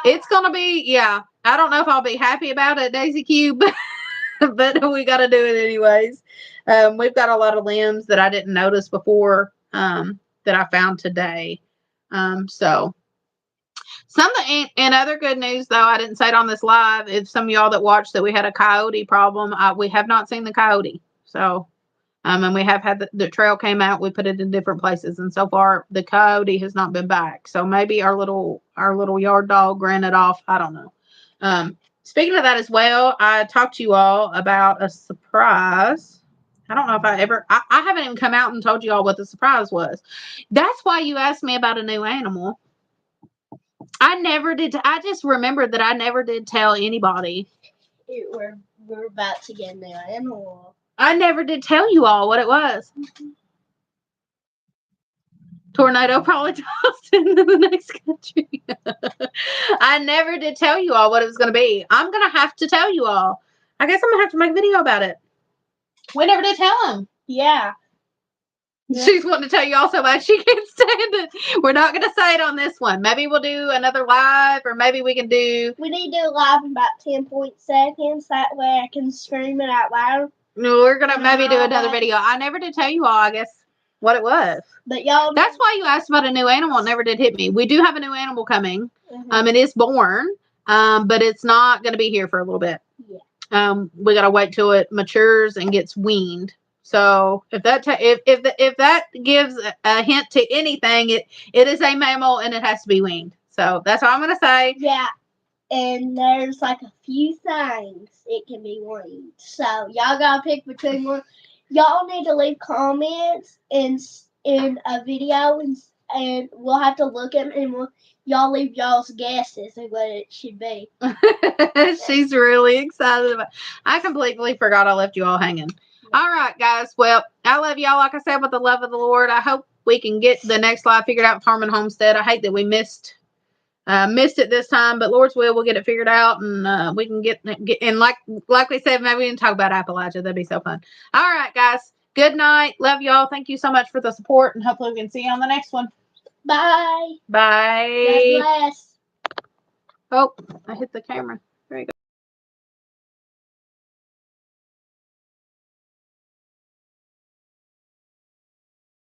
It's going to be, yeah. I don't know if I'll be happy about it, Daisy Q, but we got to do it anyways. We've got a lot of limbs that I didn't notice before that I found today. So something and other good news, though, I didn't say it on this live. If some of y'all that watched that we had a coyote problem, we have not seen the coyote. So, and we have had the trail came out. We put it in different places, and so far the coyote has not been back. So maybe our little yard dog ran it off. I don't know. Speaking of that as well, I talked to you all about a surprise. I don't know if I haven't even come out and told you all what the surprise was. That's why you asked me about a new animal. I never did. I just remembered that I never did tell anybody. We're about to get a new animal. I never did tell you all what it was. Tornado probably tossed into the next country. I never did tell you all what it was going to be. I'm going to have to tell you all. I guess I'm going to have to make a video about it. We never did tell him. Yeah. She's wanting to tell you all so much she can't stand it. We're not going to say it on this one. Maybe we'll do another live, or maybe we can do... We need to do a live in about 10 seconds. That way I can scream it out loud. No, we're going to maybe do another video. I never did tell you all, I guess, what it was. But y'all... That's why you asked about a new animal. It never did hit me. We do have a new animal coming. It is born, but it's not going to be here for a little bit. Yeah. We got to wait till it matures and gets weaned. So if that gives a hint to anything, it is a mammal and it has to be weaned. So that's all I'm going to say. Yeah. And there's like a few things it can be weaned. So y'all got to pick between one. Y'all need to leave comments in a video and we'll have to look at it and y'all leave y'all's guesses of what it should be. She's really excited about it. I completely forgot I left you all hanging. All right, guys. Well, I love y'all, like I said, with the love of the Lord. I hope we can get the next live figured out with Harmon Homestead. I hate that we missed it this time, but Lord's will, we'll get it figured out, and we can get and like we said, maybe we can talk about Appalachia. That'd be so fun. All right, guys. Good night. Love y'all. Thank you so much for the support, and hopefully we can see you on the next one. Bye. Bye. God bless. Oh, I hit the camera.